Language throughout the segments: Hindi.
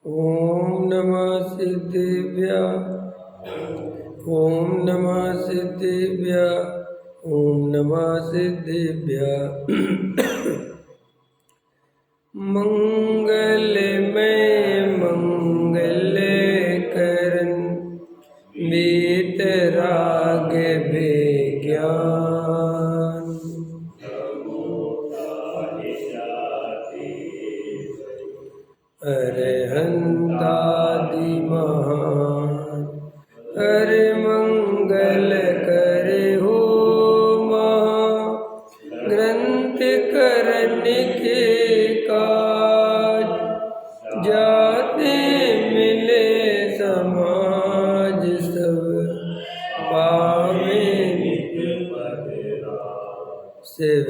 ओम नमः सिद्धेभ्यः। ओम नमः सिद्धेभ्यः। ओम नमः सिद्धेभ्यः। मंगलमय मंगलकरण वीतराग विज्ञान अरहंतादि महान हरि मंगल करे हो महा ग्रंथ करने के काज जाते मिले समाज सब पावे शिव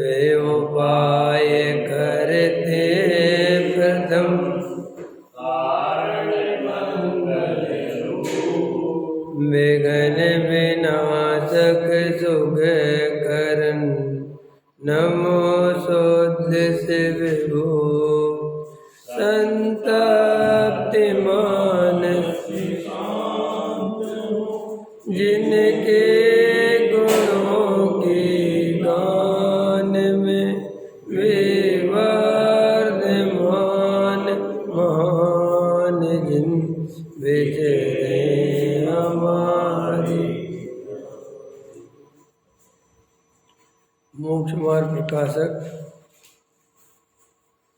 उपाय करते प्रथम विघ्न विनाशक सुख करन नमो शुद्ध शिव भो संतप्ति मानस जिनके गुणों के गान में विवर्धमान महान जिन विजय हमारी। मोक्ष मार्ग प्रकाशक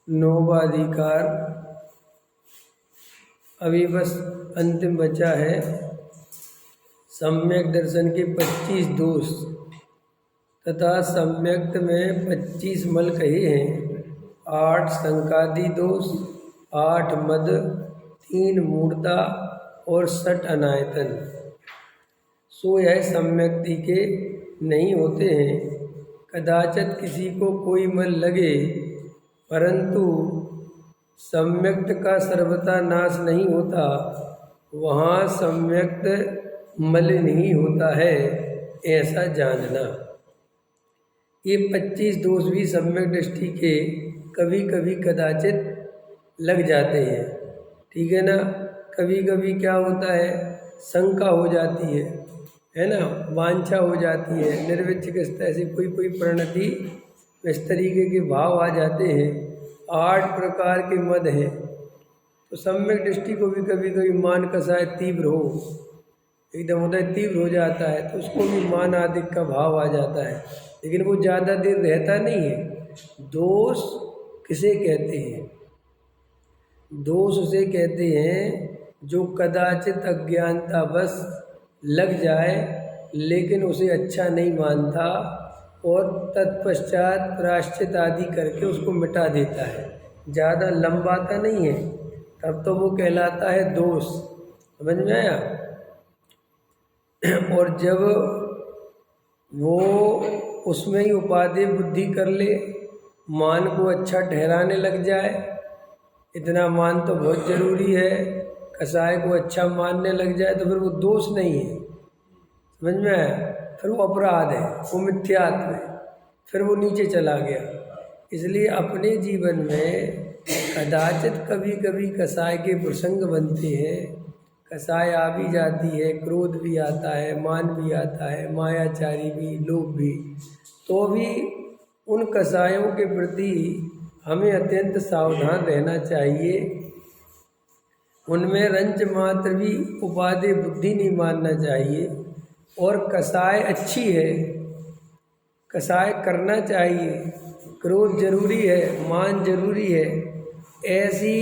नौवाधिकार अभी बस अंतिम बचा है। सम्यक दर्शन के 25 दोष तथा सम्यक्त में 25 मल कहे हैं। 8 संकादि दोष, 8 मद, 3 मूर्ता और 60 अनायतन। सो यह सम्यक्ति के नहीं होते हैं। कदाचित किसी को कोई मल लगे, परंतु सम्यक्त का सर्वथा नाश नहीं होता। वहाँ सम्यक्त मल नहीं होता है, ऐसा जानना। ये 25 दोष भी सम्यक दृष्टि के कभी कभी कदाचित लग जाते हैं। ठीक है ना। कभी कभी क्या होता है, शंका हो जाती है ना, वांछा हो जाती है, निर्विच्छिक ऐसी कोई कोई परिणति इस तरीके के भाव आ जाते हैं। 8 प्रकार के मद हैं। तो सम्यक दृष्टि को भी कभी कभी मान कसाय तीव्र हो, एकदम उदय तीव्र हो जाता है, तो उसको भी मान आदि का भाव आ जाता है, लेकिन वो ज़्यादा देर रहता नहीं है। दोष किसे कहते हैं? दोष उसे कहते हैं जो कदाचित अज्ञानता बस लग जाए, लेकिन उसे अच्छा नहीं मानता और तत्पश्चात प्रायश्चित आदि करके उसको मिटा देता है। ज़्यादा लंबाता नहीं है, तब तो वो कहलाता है दोष। समझ में आया? और जब वो उसमें ही उपादेय बुद्धि कर ले, मान को अच्छा ठहराने लग जाए, इतना मान तो बहुत जरूरी है, कसाय को अच्छा मानने लग जाए, तो फिर वो दोष नहीं है। समझ में आया? फिर वो अपराध है, वो मिथ्यात्व है, फिर वो नीचे चला गया। इसलिए अपने जीवन में कदाचित कभी कभी कसाय के प्रसंग बनते हैं। कसाय आ भी जाती है, क्रोध भी आता है, मान भी आता है, मायाचारी भी, लोभ भी। तो भी उन कसायों के प्रति हमें अत्यंत सावधान रहना चाहिए। उनमें रंच मात्र भी उपादेय बुद्धि नहीं मानना चाहिए। और कसाय अच्छी है, कसाय करना चाहिए, क्रोध जरूरी है, मान जरूरी है। ऐसी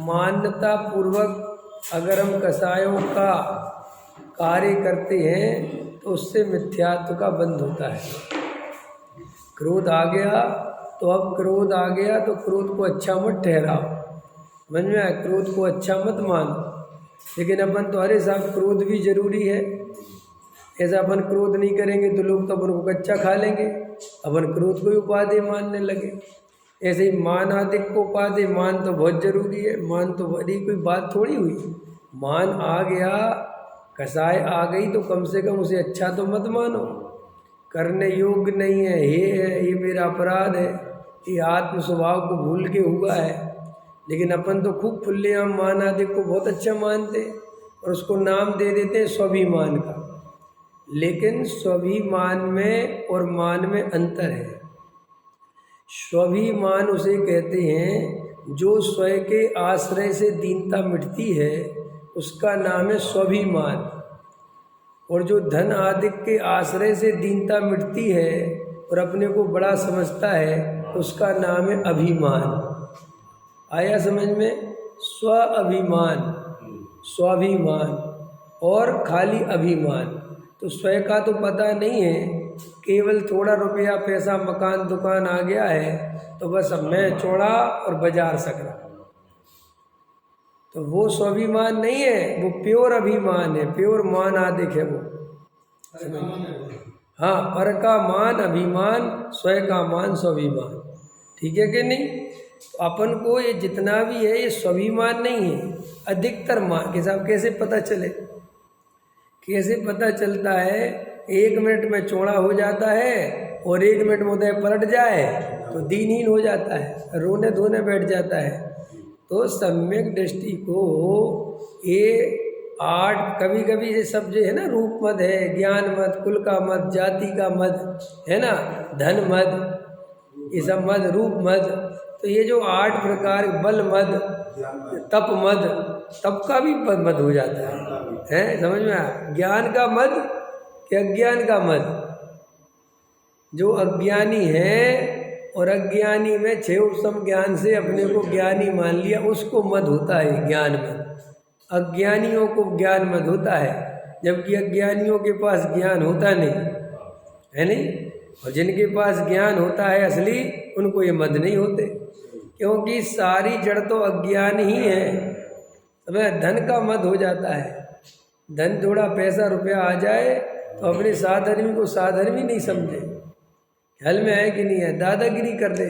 मान्यता पूर्वक अगर हम कसायों का कार्य करते हैं तो उससे मिथ्यात्व का बंध होता है। क्रोध आ गया तो अब क्रोध आ गया तो क्रोध को अच्छा मत ठहराओ। समझ में आया? क्रोध को अच्छा मत मानो। लेकिन अपन तो हरे साहब क्रोध भी जरूरी है। ऐसा अपन क्रोध नहीं करेंगे तो लोग तो अपन को कच्चा खा लेंगे, अपन क्रोध को ही उपादेय मानने लगे। ऐसे ही मान आदि को उपादेय, मान तो बहुत जरूरी है। मान तो बड़ी कोई बात थोड़ी हुई। मान आ गया, कसाय आ गई, तो कम से कम उसे अच्छा तो मत मानो। करने योग्य नहीं है, ये मेरा अपराध है, ये आत्म स्वभाव को भूल के हुआ है। लेकिन अपन तो खूब खुलेआम मान आदि को बहुत अच्छा मानते और उसको नाम दे देते हैं स्वाभिमान का। लेकिन स्वाभिमान में और मान में अंतर है। स्वाभिमान उसे कहते हैं जो स्वयं के आश्रय से दीनता मिटती है, उसका नाम है स्वाभिमान। और जो धन आदि के आश्रय से दीनता मिटती है और अपने को बड़ा समझता है, उसका नाम है अभिमान। आया समझ में? स्व अभिमान, स्वाभिमान और खाली अभिमान। तो स्वयं का तो पता नहीं है, केवल थोड़ा रुपया पैसा मकान दुकान आ गया है तो बस अब मैं चौड़ा और बाजार सकरा, तो वो स्वाभिमान नहीं है, वो प्योर अभिमान है, प्योर मान आदिक है वो। हाँ, पर का मान अभिमान, स्वयं का मान स्वाभिमान। ठीक है कि नहीं? तो अपन को ये जितना भी है ये स्वाभिमान नहीं है, अधिकतर मान के साथ। कैसे पता चले? कैसे पता चलता है? 1 मिनट में चौड़ा हो जाता है और 1 मिनट में उदय पलट जाए तो दीनहीन हो जाता है, रोने धोने बैठ जाता है। तो सम्यक दृष्टि को ये 8 कभी कभी ये सब जो है ना, रूप मद है, ज्ञान मद, कुल का मद, जाति का मद है ना, धन मद, ये सब मद, रूप मद। तो ये जो 8 प्रकार, बल मद, तप मद, तप का भी मद हो जाता है, समझ में आया? ज्ञान का मद कि अज्ञान का मद? जो अज्ञानी है और अज्ञानी में 6 उपसम ज्ञान से अपने को ज्ञानी मान लिया, उसको मद होता है ज्ञान मद। अज्ञानियों को ज्ञान मद होता है, जबकि अज्ञानियों के पास ज्ञान होता नहीं है, नहीं। और जिनके पास ज्ञान होता है असली, उनको ये मद नहीं होते, क्योंकि सारी जड़ तो अज्ञान ही है। समय धन का मद हो जाता है, धन थोड़ा पैसा रुपया आ जाए तो अपने साधर्मी को साधर्मी नहीं समझे, ख्याल में है कि नहीं है, दादागिरी कर दे।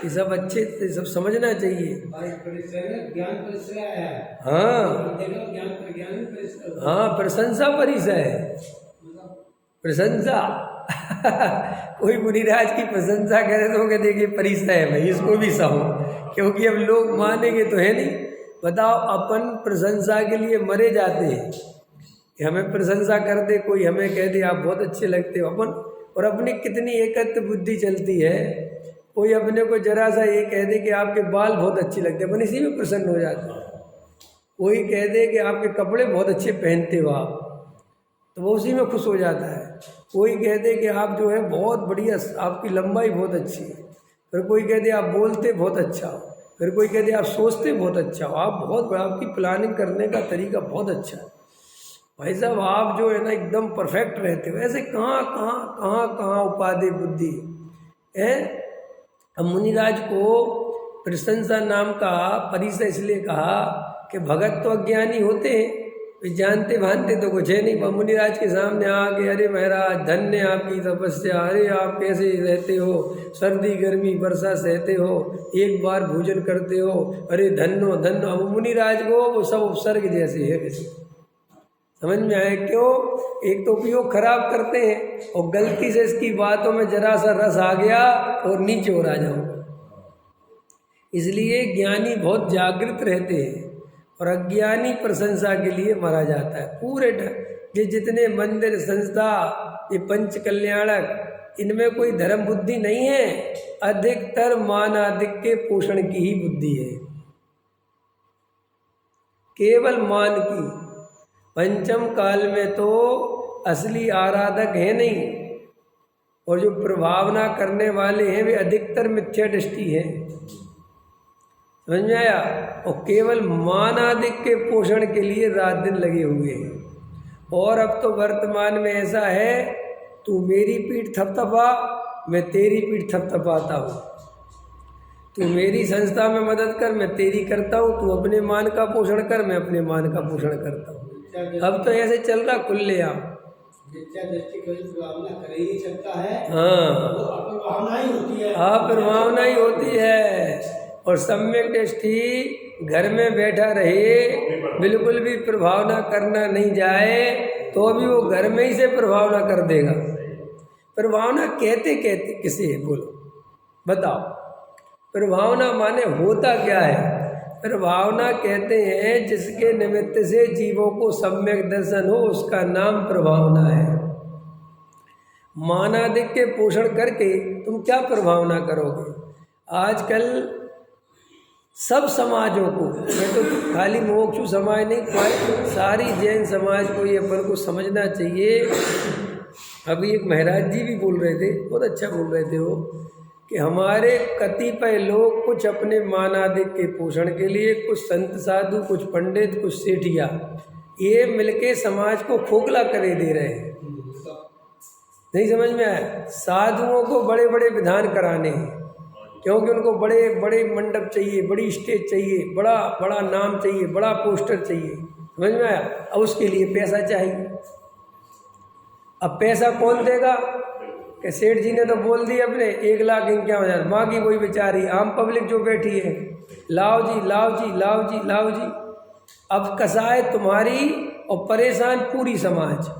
ये सब अच्छे से सब समझना चाहिए। हाँ, प्रशंसा परिसय है, प्रशंसा। कोई मुनिराज की प्रशंसा करे तो क्या देखिए परिसय है भाई, इसको भी सहो, क्योंकि अब लोग मानेंगे तो है नहीं। बताओ, अपन प्रशंसा के लिए मरे जाते हैं कि हमें प्रशंसा कर दे कोई, हमें कह दे आप बहुत अच्छे लगते हो अपन, और अपनी कितनी एकत्र बुद्धि चलती है। कोई अपने को जरा सा ये कह दे कि आपके बाल बहुत अच्छे लगते हैं, अपन इसी में प्रसन्न हो जाते हैं। कोई कह दे कि आपके कपड़े बहुत अच्छे पहनते हो आप, तो वो उसी में खुश हो जाता है। कोई कह दे कि आप जो है बहुत बढ़िया, आपकी लंबाई बहुत अच्छी है, फिर कोई कह दे आप बोलते बहुत अच्छा हो, फिर कोई कह दे आप सोचते बहुत अच्छा हो, आप बहुत, आपकी प्लानिंग करने का तरीका बहुत अच्छा है भाई साहब, आप जो है ना एकदम परफेक्ट रहते हो। ऐसे कहाँ कहाँ कहाँ कहाँ उपाधि बुद्धि है। अब मुनिराज को प्रशंसा नाम का परिसर इसलिए कहा कि भगत तो अज्ञानी होते हैं, वे जानते भानते तो कुछ है नहीं। मुनिराज के सामने आके अरे महाराज धन्य आपकी तपस्या, अरे आप कैसे रहते हो, सर्दी गर्मी वर्षा सहते हो, एक बार भोजन करते हो, अरे धन्यो धन्यो। अब मुनिराज को वो सब उपसर्ग जैसे है, वैसे समझ में आए क्यों? एक तो उपयोग खराब करते हैं और गलती से इसकी बातों में जरा सा रस आ गया और नीचे हो जाऊंगा। इसलिए ज्ञानी बहुत जागृत रहते हैं और अज्ञानी प्रशंसा के लिए मारा जाता है। पूरे ये जितने मंदिर संस्था, ये पंच कल्याणक, इनमें कोई धर्म बुद्धि नहीं है, अधिकतर मान आदिक के पोषण की ही बुद्धि है, केवल मान की। पंचम काल में तो असली आराधक है नहीं, और जो प्रभावना करने वाले हैं वे अधिकतर मिथ्या दृष्टि है, समझ में आया? और केवल मान आदि के पोषण के लिए रात दिन लगे हुए हैं। और अब तो वर्तमान में ऐसा है, तू मेरी पीठ थपथपा, मैं तेरी पीठ थपथपाता हूँ, तू मेरी संस्था में मदद कर, मैं तेरी करता हूँ, तू अपने मान का पोषण कर, मैं अपने मान का पोषण करता हूँ। अब तो ऐसे चल रहा खुलेआम। हाँ, प्रभावना ही होती है। और सम्यक दृष्टि घर में बैठा रहे, बिल्कुल भी प्रभावना करना नहीं जाए, तो भी वो घर में ही से प्रभावना कर देगा। प्रभावना कहते कहते किसे है, बोलो बताओ? प्रभावना माने होता क्या है? प्रभावना कहते हैं जिसके निमित्त से जीवों को सम्यक दर्शन हो, उसका नाम प्रभावना है। मानादिक के पोषण करके तुम क्या प्रभावना करोगे? आजकल सब समाजों को, मैं तो खाली मोक्षु समाज नहीं, सारी जैन समाज को ये अपन को समझना चाहिए। अभी एक महाराज जी भी बोल रहे थे, बहुत अच्छा बोल रहे थे वो, कि हमारे कतिपय लोग कुछ अपने मानादिक के पोषण के लिए, कुछ संत साधु, कुछ पंडित, कुछ सेठिया, ये मिलके समाज को खोखला करे दे रहे हैं। नहीं समझ में आया? साधुओं को बड़े बड़े विधान कराने हैं, क्योंकि उनको बड़े बड़े मंडप चाहिए, बड़ी स्टेज चाहिए, बड़ा बड़ा नाम चाहिए, बड़ा पोस्टर चाहिए। समझ में आया? अब उसके लिए पैसा चाहिए। अब पैसा कौन देगा? कि सेठ जी ने तो बोल दिया अपने 1,51,000, बाकी वही बेचारी आम पब्लिक जो बैठी है, लाओ जी लाओ जी लाओ जी लाओ जी। अब कसाई तुम्हारी और परेशान पूरी समाज।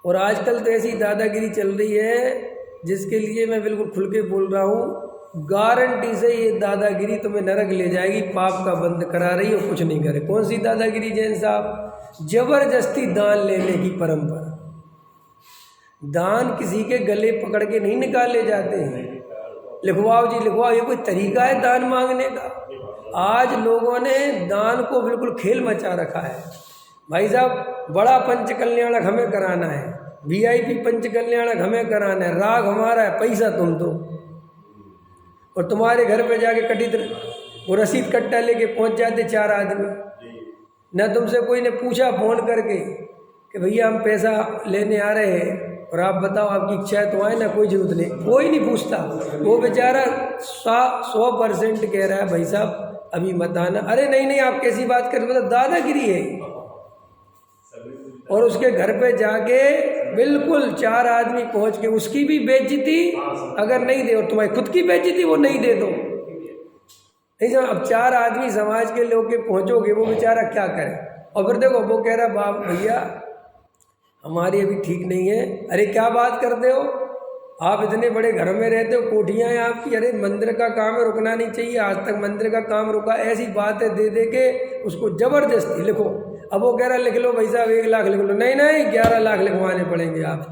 और आजकल तो ऐसी दादागिरी चल रही है जिसके लिए मैं बिल्कुल खुल के बोल रहा हूँ, गारंटी से ये दादागिरी तुम्हें नरक ले जाएगी, पाप का बंद करा रही और कुछ नहीं करे। कौन सी दादागिरी जैन साहब? जबरदस्ती दान लेने की परंपरा। दान किसी के गले पकड़ के नहीं निकाले जाते हैं, लिखवाओ जी लिखवाओ। ये कोई तरीका है दान मांगने का? आज लोगों ने दान को बिल्कुल खेल मचा रखा है। भाई साहब, बड़ा पंच कल्याणक हमें कराना है, VIP पंच कल्याणक हमें कराना है, राग हमारा है, पैसा तुम दो। और तुम्हारे घर पे जाके कटित वो रसीद कट्टा लेके पहुंच जाते 4 आदमी। न तुमसे कोई ने पूछा फोन करके कि भैया हम पैसा लेने आ रहे हैं और आप बताओ आपकी इच्छा है तो आए ना, कोई जरूरत नहीं, कोई नहीं पूछता। वो बेचारा 100% कह रहा है भाई साहब अभी मत आना। अरे नहीं नहीं, आप कैसी बात कर रहे? मतलब दादागिरी है। और उसके घर पे जाके बिल्कुल 4 आदमी पहुंच के उसकी भी बेइज्जती अगर नहीं दे, और तुम्हारी खुद की बेइज्जती वो नहीं दे दो, नहीं समझ? अब 4 आदमी समाज के लोग के पहुंचोगे, वो बेचारा क्या करे? और फिर देखो वो कह रहा बाप भैया हमारी अभी ठीक नहीं है। अरे क्या बात करते हो? आप इतने बड़े घर में रहते हो, कोठियाँ हैं आपकी। अरे मंदिर का काम है, रुकना नहीं चाहिए, आज तक मंदिर का काम रुका। ऐसी बातें दे दे के उसको जबरदस्ती लिखो। अब वो कह रहा लिख लो भाई साहब 1 लाख लिख लो। नहीं नहीं, 11 लाख लिखवाने पड़ेंगे आप।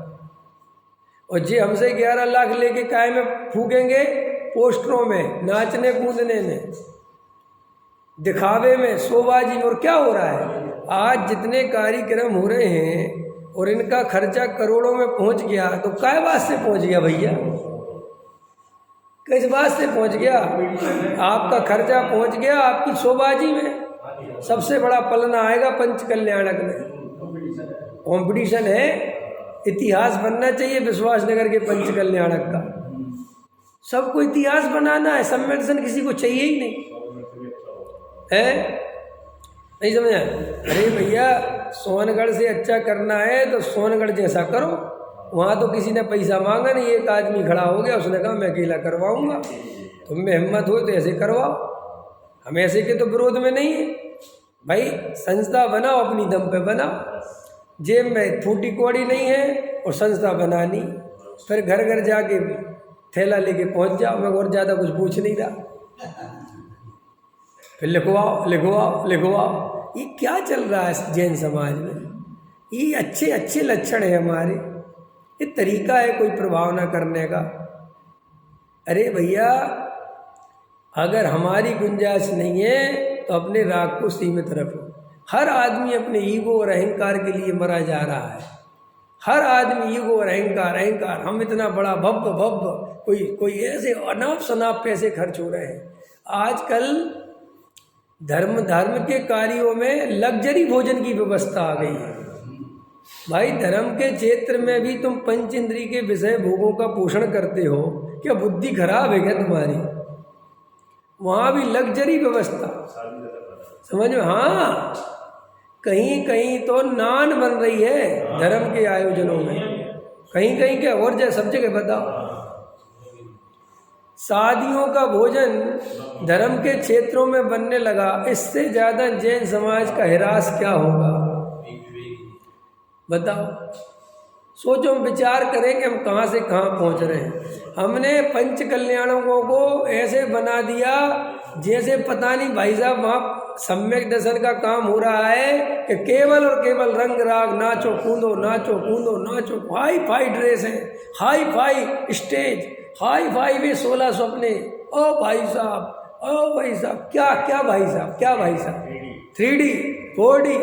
और जी हमसे 11 लाख लेके काय में फूकेंगे? पोस्टरों में, नाचने कूदने में, दिखावे में, शोबाजी में। और क्या हो रहा है? आज जितने कार्यक्रम हो रहे हैं और इनका खर्चा करोड़ों में पहुंच गया, तो काय बात से पहुंच गया भैया? किस बात से पहुंच गया? आपका खर्चा पहुंच गया आपकी शोबाजी में। सबसे बड़ा पलना आएगा पंच कल्याणक में। कंपटीशन है, इतिहास बनना चाहिए विश्वासनगर के पंच कल्याणक का। सबको इतिहास बनाना है, सम्मेलन किसी को चाहिए ही नहीं है। नहीं समझा? अरे भैया सोनगढ़ से अच्छा करना है तो सोनगढ़ जैसा करो। वहाँ तो किसी ने पैसा मांगा नहीं, एक आदमी खड़ा हो गया, उसने कहा मैं अकेला करवाऊंगा, तुम में हिम्मत हो तो ऐसे करवाओ। हम ऐसे के तो विरोध में नहीं है भाई। संस्था बनाओ, अपनी दम पे बनाओ। जेब में फूटी कौड़ी नहीं है और संस्था बनानी, फिर घर घर जाके थैला लेके पहुँच जाओ। मैं और ज़्यादा कुछ पूछ नहीं रहा। फिर लिखवाओ लिखवाओ लिखवाओ। ये क्या चल रहा है जैन समाज में? ये अच्छे अच्छे लक्षण है हमारे, ये तरीका है कोई प्रभावना करने का? अरे भैया अगर हमारी गुंजाइश नहीं है तो अपने राग को सीमित रखो। हर आदमी अपने ईगो और अहंकार के लिए मरा जा रहा है। हर आदमी ईगो और अहंकार अहंकार, हम इतना बड़ा भव्य भव्य, कोई ऐसे अनाप शनाप पैसे खर्च हो रहे हैं। आजकल धर्म के कार्यों में लग्जरी भोजन की व्यवस्था आ गई है भाई। धर्म के क्षेत्र में भी तुम पंच इंद्रिय के विषय भोगों का पोषण करते हो, क्या बुद्धि खराब है क्या तुम्हारी? वहाँ भी लग्जरी व्यवस्था, समझ में? हाँ, कहीं कहीं तो नान बन रही है धर्म के आयोजनों में, कहीं कहीं क्या, और जैसे सब जगह बताओ। शादियों का भोजन धर्म के क्षेत्रों में बनने लगा, इससे ज़्यादा जैन समाज का हिरास क्या होगा बताओ? सोचो, विचार करें कि हम कहाँ से कहाँ पहुँच रहे हैं। हमने पंच कल्याणकों को ऐसे बना दिया जैसे पता नहीं भाई साहब वहाँ सम्यक दर्शन का काम हो रहा है कि केवल और केवल रंग राग, नाचो कूदो नाचो कूदो नाचो, हाई फाई ड्रेस है, hi fi stage, hi fi way 16 सपने। ओ भाई साहब, ओ भाई साहब, क्या क्या भाई साहब, क्या भाई साहब, 3D 4D,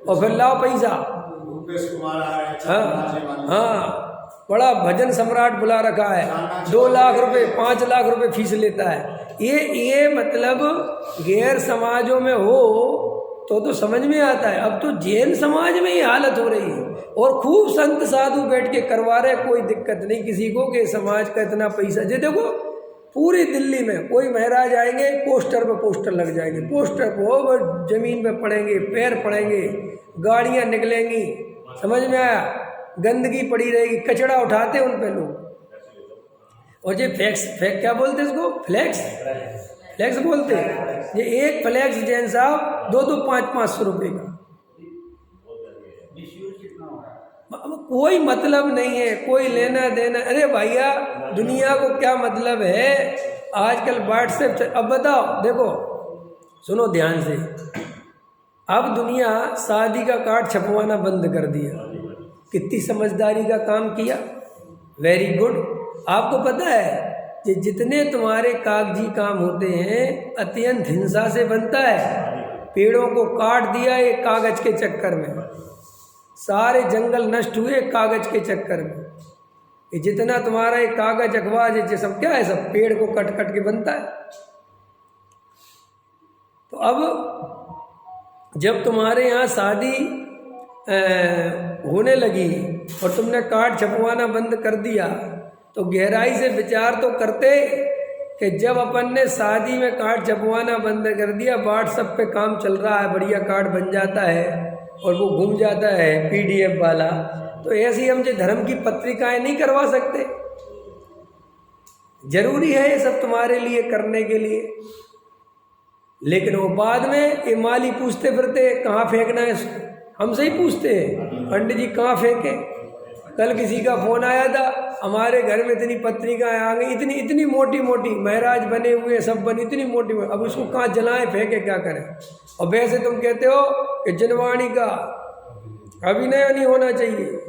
और फिर लाओ पैसा। हाँ हाँ, बड़ा भजन सम्राट बुला रखा है, 2 लाख रुपए 5 लाख रुपए फीस लेता है। ये मतलब गैर समाजों में हो तो समझ में आता है। अब तो जैन समाज में ही हालत हो रही है, और खूब संत साधु बैठ के करवा रहे, कोई दिक्कत नहीं किसी को कि समाज का इतना पैसा। जे देखो पूरी दिल्ली में कोई महाराज आएंगे, पोस्टर पे पोस्टर लग जाएंगे, पोस्टर पे वो जमीन पे पड़ेंगे, पैर पड़ेंगे, गाड़ियां निकलेंगी, समझ में आया, गंदगी पड़ी रहेगी, कचड़ा उठाते उन पे लोग। और ये फ्लैक्स क्या बोलते इसको, फ्लैक्स बोलते हैं। ये एक फ्लैक्स जैन साहब 2-2 500 रुपये का, कोई मतलब नहीं है, कोई लेना देना। अरे भैया दुनिया को क्या मतलब है, आजकल व्हाट्सएप। अब बताओ, देखो सुनो ध्यान से, अब दुनिया शादी का कार्ड छपवाना बंद कर दिया। कितनी समझदारी का काम किया, वेरी गुड। आपको पता है कि जितने तुम्हारे कागजी काम होते हैं अत्यंत हिंसा से बनता है। पेड़ों को काट दिया एक कागज के चक्कर में, सारे जंगल नष्ट हुए कागज के चक्कर में। ये जितना तुम्हारा एक कागज अखबार ये सब क्या है, सब पेड़ को कट कट के बनता है। तो अब जब तुम्हारे यहाँ शादी होने लगी और तुमने कार्ड छपवाना बंद कर दिया, तो गहराई से विचार तो करते कि जब अपन ने शादी में कार्ड छपवाना बंद कर दिया, व्हाट्सएप पे काम चल रहा है, बढ़िया कार्ड बन जाता है और वो घूम जाता है PDF वाला, तो ऐसी हम जो धर्म की पत्रिकाएं नहीं करवा सकते? जरूरी है ये सब तुम्हारे लिए करने के लिए। लेकिन वो बाद में ये माली पूछते फिरते कहाँ फेंकना है इसको, हमसे ही पूछते हैं पंडित जी कहाँ फेंके। कल किसी का फोन आया था, हमारे घर में इतनी पत्रिकाएं आ गई, इतनी इतनी मोटी मोटी, महाराज बने हुए सब बने, इतनी मोटी, अब उसको कहाँ जलाएं फेंके क्या करें। और वैसे तुम कहते हो कि जनवाणी का अभिनय नहीं होना चाहिए।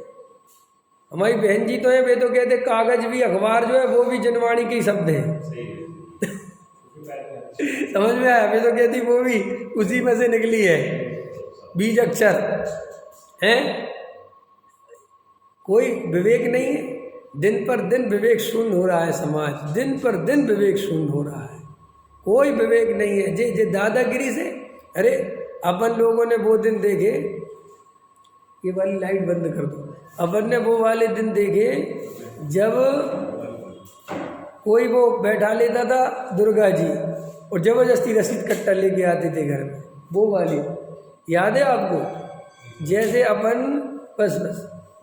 हमारी बहन जी तो है, वे तो कहते कागज भी अखबार जो है वो भी जनवाणी के ही शब्द है। समझ में आया? वे तो कहती वो भी उसी में से निकली है, बीज अक्षर है। कोई विवेक नहीं है। दिन पर दिन विवेक शून्य हो रहा है समाज, दिन पर दिन विवेक शून्य हो रहा है, कोई विवेक नहीं है। जे दादागिरी से, अरे अपन लोगों ने वो दिन देखे, ये वाली लाइट बंद कर दो, अपन ने वो वाले दिन देखे जब कोई वो बैठा लेता था दुर्गा जी और जबरदस्ती रसीद कट्टा लेके आते थे घर में, वो वाली याद है आपको? जैसे अपन बस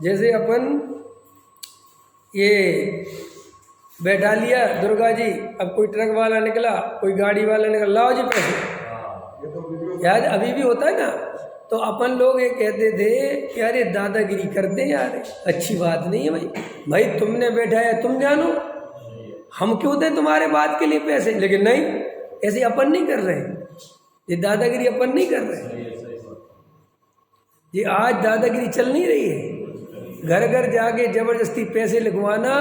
जैसे अपन ये बैठा लिया दुर्गा जी, अब कोई ट्रक वाला निकला, कोई गाड़ी वाला निकला, लाओ जी पैसे, याद अभी भी होता है ना। तो अपन लोग ये कहते थे कि अरे दादागिरी करते हैं यार, अच्छी बात नहीं है भाई तुमने बैठा है तुम जानो, हम क्यों दें तुम्हारे बात के लिए पैसे। लेकिन नहीं, ऐसे अपन नहीं कर रहे, ये दादागिरी अपन नहीं कर रहे। ये आज दादागिरी चल नहीं रही है, घर घर जाके जबरदस्ती पैसे लिखवाना,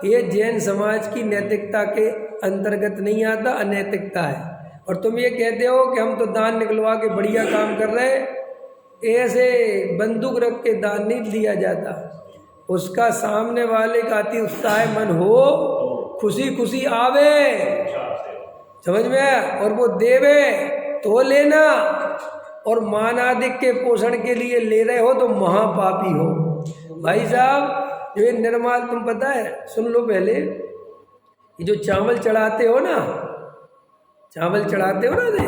ये जैन समाज की नैतिकता के अंतर्गत नहीं आता, अनैतिकता है। और तुम ये कहते हो कि हम तो दान निकलवा के बढ़िया काम कर रहे हैं, ऐसे बंदूक रख के दान नहीं दिया जाता। उसका सामने वाले का अति उत्साह मन हो, खुशी खुशी आवे, समझ में, और वो देवे तो लेना। और मानादिक के पोषण के लिए ले रहे हो तो महापापी हो। भाई साहब ये निर्माल, तुम पता है, सुन लो पहले, ये जो चावल चढ़ाते हो ना, चावल चढ़ाते हो ना दे,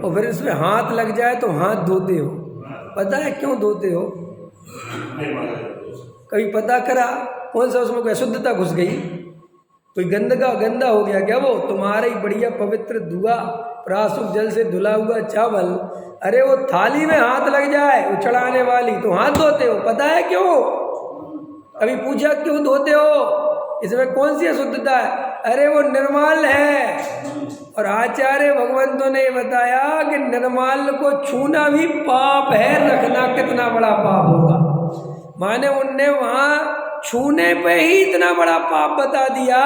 और फिर इसमें हाथ लग जाए तो हाथ धोते हो। पता है क्यों धोते हो? कभी पता करा कौन सा उसमें कोई अशुद्धता घुस गई, कोई गंदा हो गया क्या? वो तुम्हारे ही बढ़िया पवित्र धुआ प्राशुद्ध जल से धुला हुआ चावल, अरे वो थाली में हाथ लग जाए वो चढ़ाने वाली तो हाथ धोते हो। पता है क्यों? कभी पूछा क्यों धोते हो? इसमें कौन सी अशुद्धता है? अरे वो निर्माल है। और आचार्य भगवंतों ने बताया कि निर्माल को छूना भी पाप है, रखना कितना बड़ा पाप होगा। माने उनने वहां छूने पे ही इतना बड़ा पाप बता दिया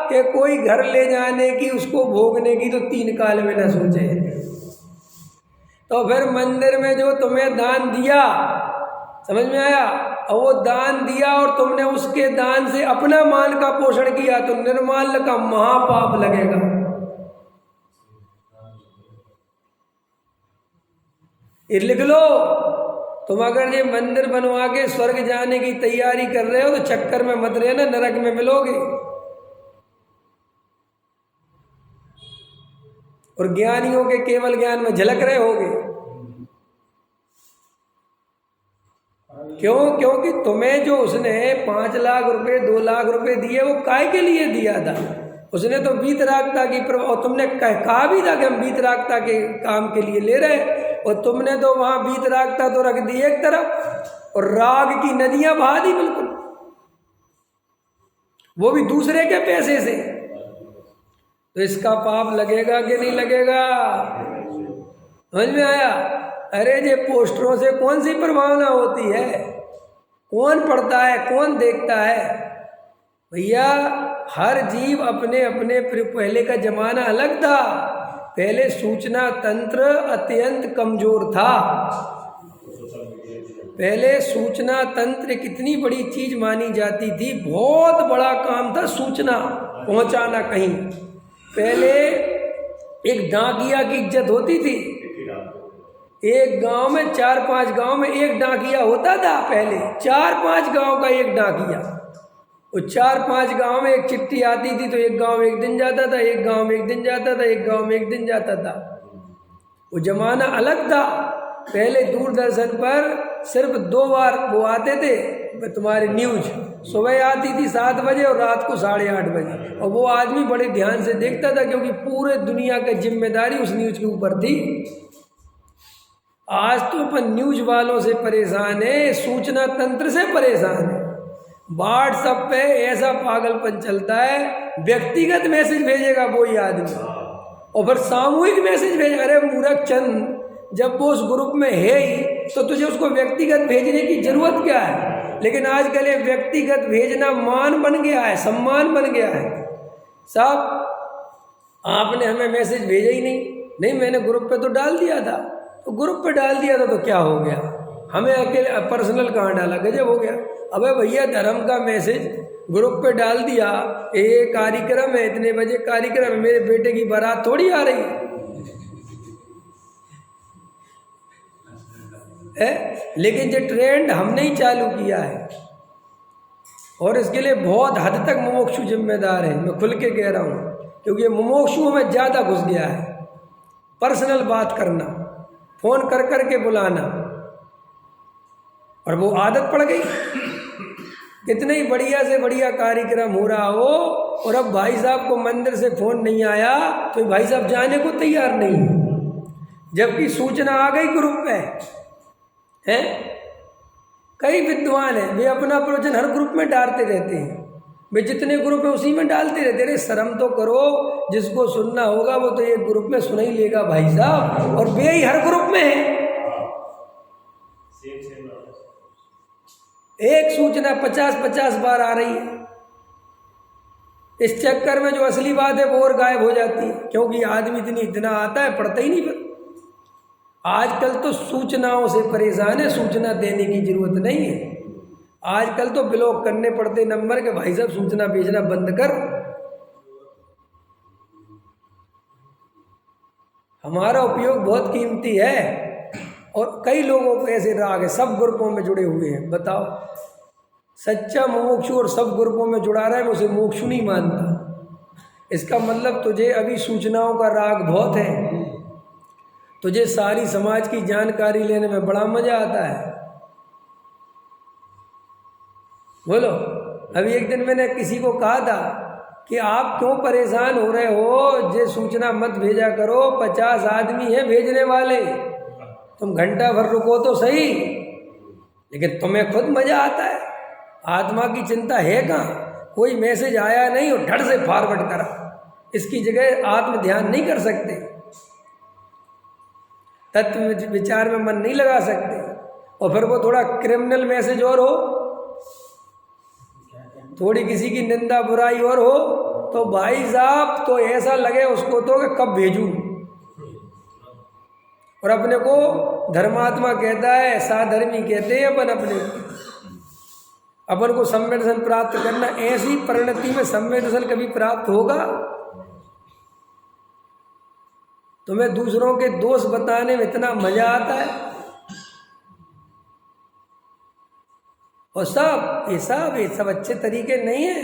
कि कोई घर ले जाने की, उसको भोगने की तो 3 काल में न सोचे। तो फिर मंदिर में जो तुम्हें दान दिया, समझ में आया, और वो दान दिया और तुमने उसके दान से अपना मान का पोषण किया तो निर्माल्य का महापाप लगेगा। ये लिख लो। तुम अगर ये मंदिर बनवा के स्वर्ग जाने की तैयारी कर रहे हो तो चक्कर में मत रहना, नरक में मिलोगे। और ज्ञानियों के केवल ज्ञान में झलक रहे होगे। क्यों? क्योंकि तुम्हें जो उसने 5 लाख रुपए 2 लाख रुपए दिए वो काय के लिए दिया था? उसने तो वीतरागता की और तुमने कहा भी था कि हम वीतरागता के काम के लिए ले रहे, और तुमने तो वहां वीतरागता तो रख दी एक तरफ और राग की नदियां बहा दी बिल्कुल, वो भी दूसरे के पैसे से। तो इसका पाप लगेगा कि नहीं लगेगा? समझ में आया? अरे ये पोस्टरों से कौन सी प्रभावना होती है? कौन पढ़ता है, कौन देखता है? भैया हर जीव अपने अपने, पहले का जमाना अलग था। पहले सूचना तंत्र अत्यंत कमजोर था। पहले सूचना तंत्र कितनी बड़ी चीज मानी जाती थी, बहुत बड़ा काम था सूचना पहुंचाना कहीं। पहले एक डाकिया की इज्जत होती थी। एक गांव में 4-5 गांव में एक डाकिया होता था। पहले 4-5 गांव का एक डाकिया। वो 4-5 गांव में एक चिट्ठी आती थी तो एक गांव में एक दिन जाता था, एक गांव में एक दिन जाता था, एक गांव में एक दिन जाता था। वो जमाना अलग था। पहले दूरदर्शन पर सिर्फ 2 बार वो आते थे तुम्हारे न्यूज। सुबह आती थी 7 बजे और रात को 8:30 बजे, और वो आदमी बड़े ध्यान से देखता था क्योंकि पूरे दुनिया की जिम्मेदारी उस न्यूज के ऊपर थी। आज तो अपन न्यूज वालों से परेशान है, सूचना तंत्र से परेशान है। व्हाट्सएप पे ऐसा पागलपन चलता है, व्यक्तिगत मैसेज भेजेगा वही आदमी और फिर सामूहिक मैसेज भेजेगा। अरे मूर्ख चंद, जब वो उस ग्रुप में है ही तो तुझे उसको व्यक्तिगत भेजने की जरूरत क्या है? लेकिन आजकल ये व्यक्तिगत भेजना मान बन गया है, सम्मान बन गया है। साहब आपने हमें मैसेज भेजा ही नहीं, मैंने ग्रुप पे तो डाल दिया था। तो ग्रुप पे डाल दिया था तो क्या हो गया? हमें अकेले पर्सनल कहाँ डाला? गजब हो गया। अबे भैया धर्म का मैसेज ग्रुप पे डाल दिया, ये कार्यक्रम है, इतने बजे कार्यक्रम है, मेरे बेटे की बारात थोड़ी आ रही है। लेकिन ये ट्रेंड हमने ही चालू किया है और इसके लिए बहुत हद तक मुमुक्षु जिम्मेदार है। मैं खुल के कह रहा हूँ, क्योंकि मुमुक्षुओं में ज़्यादा घुस गया है। पर्सनल बात करना, फोन कर कर के बुलाना, और वो आदत पड़ गई। कितने ही बढ़िया से बढ़िया कार्यक्रम हो रहा हो और अब भाई साहब को मंदिर से फोन नहीं आया तो भाई साहब जाने को तैयार नहीं, जबकि सूचना आ गई ग्रुप पे है। कई विद्वान हैं, वे अपना प्रवचन हर ग्रुप में डालते रहते हैं। वे जितने ग्रुप है उसी में डालते रहते हैं। शर्म तो करो, जिसको सुनना होगा वो तो एक ग्रुप में सुना ही लेगा भाई साहब, और वे ही हर ग्रुप में है। एक सूचना 50-50 बार आ रही है। इस चक्कर में जो असली बात है वो और गायब हो जाती है, क्योंकि आदमी इतना आता है, पढ़ता ही नहीं। फिर आजकल तो सूचनाओं से परेशान है, सूचना देने की जरूरत नहीं है। आजकल तो ब्लॉक करने पड़ते नंबर के, भाई साहब सूचना भेजना बंद कर। हमारा उपयोग बहुत कीमती है और कई लोगों को ऐसे राग है, सब ग्रुपों में जुड़े हुए हैं। बताओ, सच्चा मुमुक्षु और सब ग्रुपों में जुड़ा रहा है, मैं उसे मोक्षु नहीं मानता। इसका मतलब तुझे अभी सूचनाओं का राग बहुत है, तुझे सारी समाज की जानकारी लेने में बड़ा मजा आता है। बोलो, अभी एक दिन मैंने किसी को कहा था कि आप क्यों परेशान हो रहे हो, ये सूचना मत भेजा करो, 50 आदमी हैं भेजने वाले, तुम घंटा भर रुको तो सही। लेकिन तुम्हें खुद मजा आता है, आत्मा की चिंता है कहाँ? कोई मैसेज आया नहीं और धड़ से फॉरवर्ड करा, इसकी जगह आत्म ध्यान नहीं कर सकते, तत्व विचार में मन नहीं लगा सकते, और फिर वो थोड़ा क्रिमिनल मैसेज और हो, थोड़ी किसी की निंदा बुराई और हो, तो भाई साहब तो ऐसा लगे उसको तो कि कब भेजूं। और अपने को धर्मात्मा कहता है, साधर्मी कहते हैं अपन को सम्यक दर्शन प्राप्त करना। ऐसी परिणति में सम्यक दर्शन कभी प्राप्त होगा? तुम्हें दूसरों के दोष बताने में इतना मजा आता है, और ये सब अच्छे तरीके नहीं है।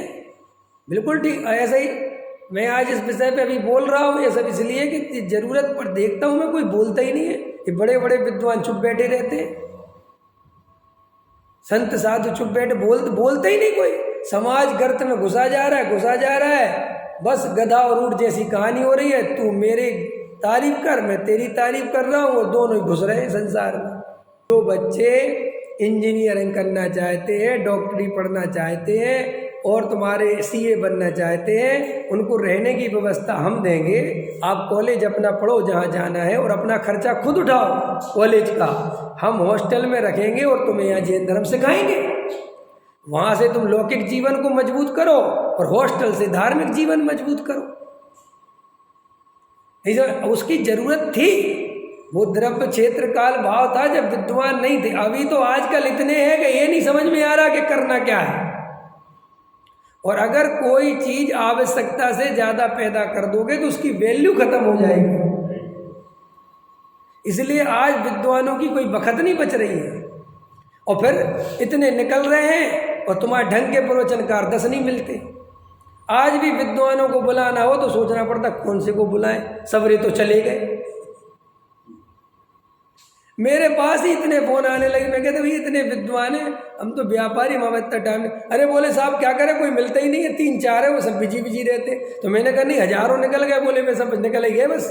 बिल्कुल ठीक, ऐसा ही मैं आज इस विषय पे अभी बोल रहा हूँ, ये सब इसलिए कि जरूरत पर देखता हूँ मैं, कोई बोलता ही नहीं है। ये बड़े बड़े विद्वान चुप बैठे रहते हैं, संत साधु चुप बैठे, बोलते ही नहीं कोई। समाज गर्त में घुसा जा रहा है, बस गधा और ऊंट जैसी कहानी हो रही है। तू मेरी तारीफ कर, मैं तेरी तारीफ कर रहा हूँ, और दोनों ही घुस रहे हैं संसार में। जो बच्चे इंजीनियरिंग करना चाहते हैं, डॉक्टरी पढ़ना चाहते हैं, और तुम्हारे सीए बनना चाहते हैं, उनको रहने की व्यवस्था हम देंगे। आप कॉलेज अपना पढ़ो जहाँ जाना है, और अपना खर्चा खुद उठाओ कॉलेज का। हम हॉस्टल में रखेंगे और तुम्हें यहाँ जैन धर्म सिखाएंगे। वहाँ से तुम लौकिक जीवन को मजबूत करो, और हॉस्टल से धार्मिक जीवन मजबूत करो। उसकी जरूरत थी, वो द्रव्य क्षेत्र काल भाव था जब विद्वान नहीं थे। अभी तो आजकल इतने हैं कि ये नहीं समझ में आ रहा कि करना क्या है। और अगर कोई चीज आवश्यकता से ज्यादा पैदा कर दोगे तो उसकी वैल्यू खत्म हो जाएगी। इसलिए आज विद्वानों की कोई बखत नहीं बच रही है, और फिर इतने निकल रहे हैं और तुम्हारे ढंग के प्रवचनकार 10 नहीं मिलते। आज भी विद्वानों को बुलाना हो तो सोचना पड़ता कौन से को बुलाएं, सबरे तो चले गए। मेरे पास ही इतने फोन आने लगे, मैं कहता भाई इतने विद्वान हैं, हम तो व्यापारी, हमारे इतना टाइम नहीं। अरे बोले साहब क्या करें, कोई मिलता ही नहीं है, 3-4 है, वो सब बिजी रहते। तो मैंने कहा नहीं, हजारों निकल गए। बोले मैं सब निकल ही गए बस।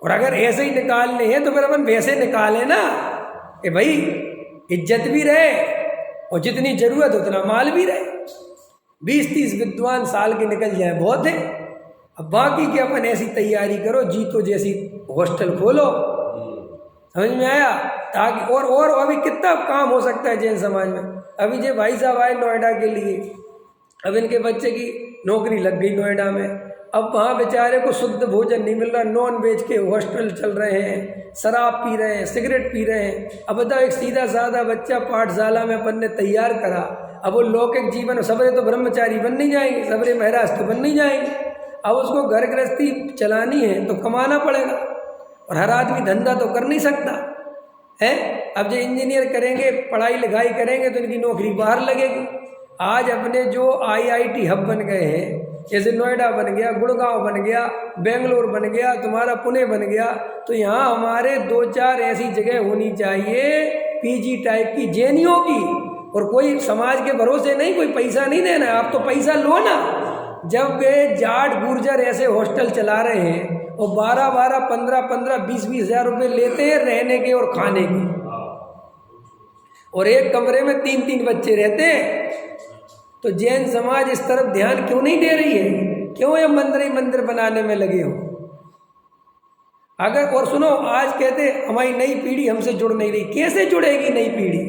और अगर ऐसे ही निकालने हैं तो फिर अपन वैसे निकाले ना कि भाई इज्जत भी रहे और जितनी जरूरत उतना माल भी रहे। 20-30 विद्वान साल के निकल जाए बहुत है। अब बाकी की अपन ऐसी तैयारी करो, जीतो जैसी हॉस्टल खोलो। समझ में आया? ताकि और अभी कितना काम हो सकता है जैन समाज में। अभी जो भाई साहब आए नोएडा के लिए, अब इनके बच्चे की नौकरी लग गई नोएडा में। अब वहाँ बेचारे को शुद्ध भोजन नहीं मिल रहा, नॉन वेज के हॉस्टल चल रहे हैं, शराब पी रहे हैं, सिगरेट पी रहे हैं। अब बताओ, एक सीधा साधा बच्चा पाठशाला में अपन ने तैयार करा, अब वो लौकिक जीवन, सबरे तो ब्रह्मचारी बन नहीं जाएंगे, सबरे महाराज तो बन नहीं जाएंगे। अब उसको घर गृहस्थी चलानी है तो कमाना पड़ेगा, और हर आदमी धंधा तो कर नहीं सकता है। अब जो इंजीनियर करेंगे, पढ़ाई लिखाई करेंगे तो इनकी नौकरी बाहर लगेगी। आज अपने जो IIT हब बन गए हैं, जैसे नोएडा बन गया, गुड़गांव बन गया, बेंगलोर बन गया, तुम्हारा पुणे बन गया, तो यहाँ हमारे 2-4 ऐसी जगह होनी चाहिए PG टाइप की, जैनियों की। और कोई समाज के भरोसे नहीं, कोई पैसा नहीं देना है, आप तो पैसा लो ना। जब वे जाट गुर्जर ऐसे हॉस्टल चला रहे हैं और 12-12, 15-15, 20-20 हज़ार रुपये लेते हैं रहने के और खाने के, और एक कमरे में 3-3 बच्चे रहते हैं, तो जैन समाज इस तरफ ध्यान क्यों नहीं दे रही है? क्यों ये मंदिर ही मंदिर बनाने में लगे हो? अगर और सुनो, आज कहते हमारी नई पीढ़ी हमसे जुड़ नहीं रही। कैसे जुड़ेगी नई पीढ़ी?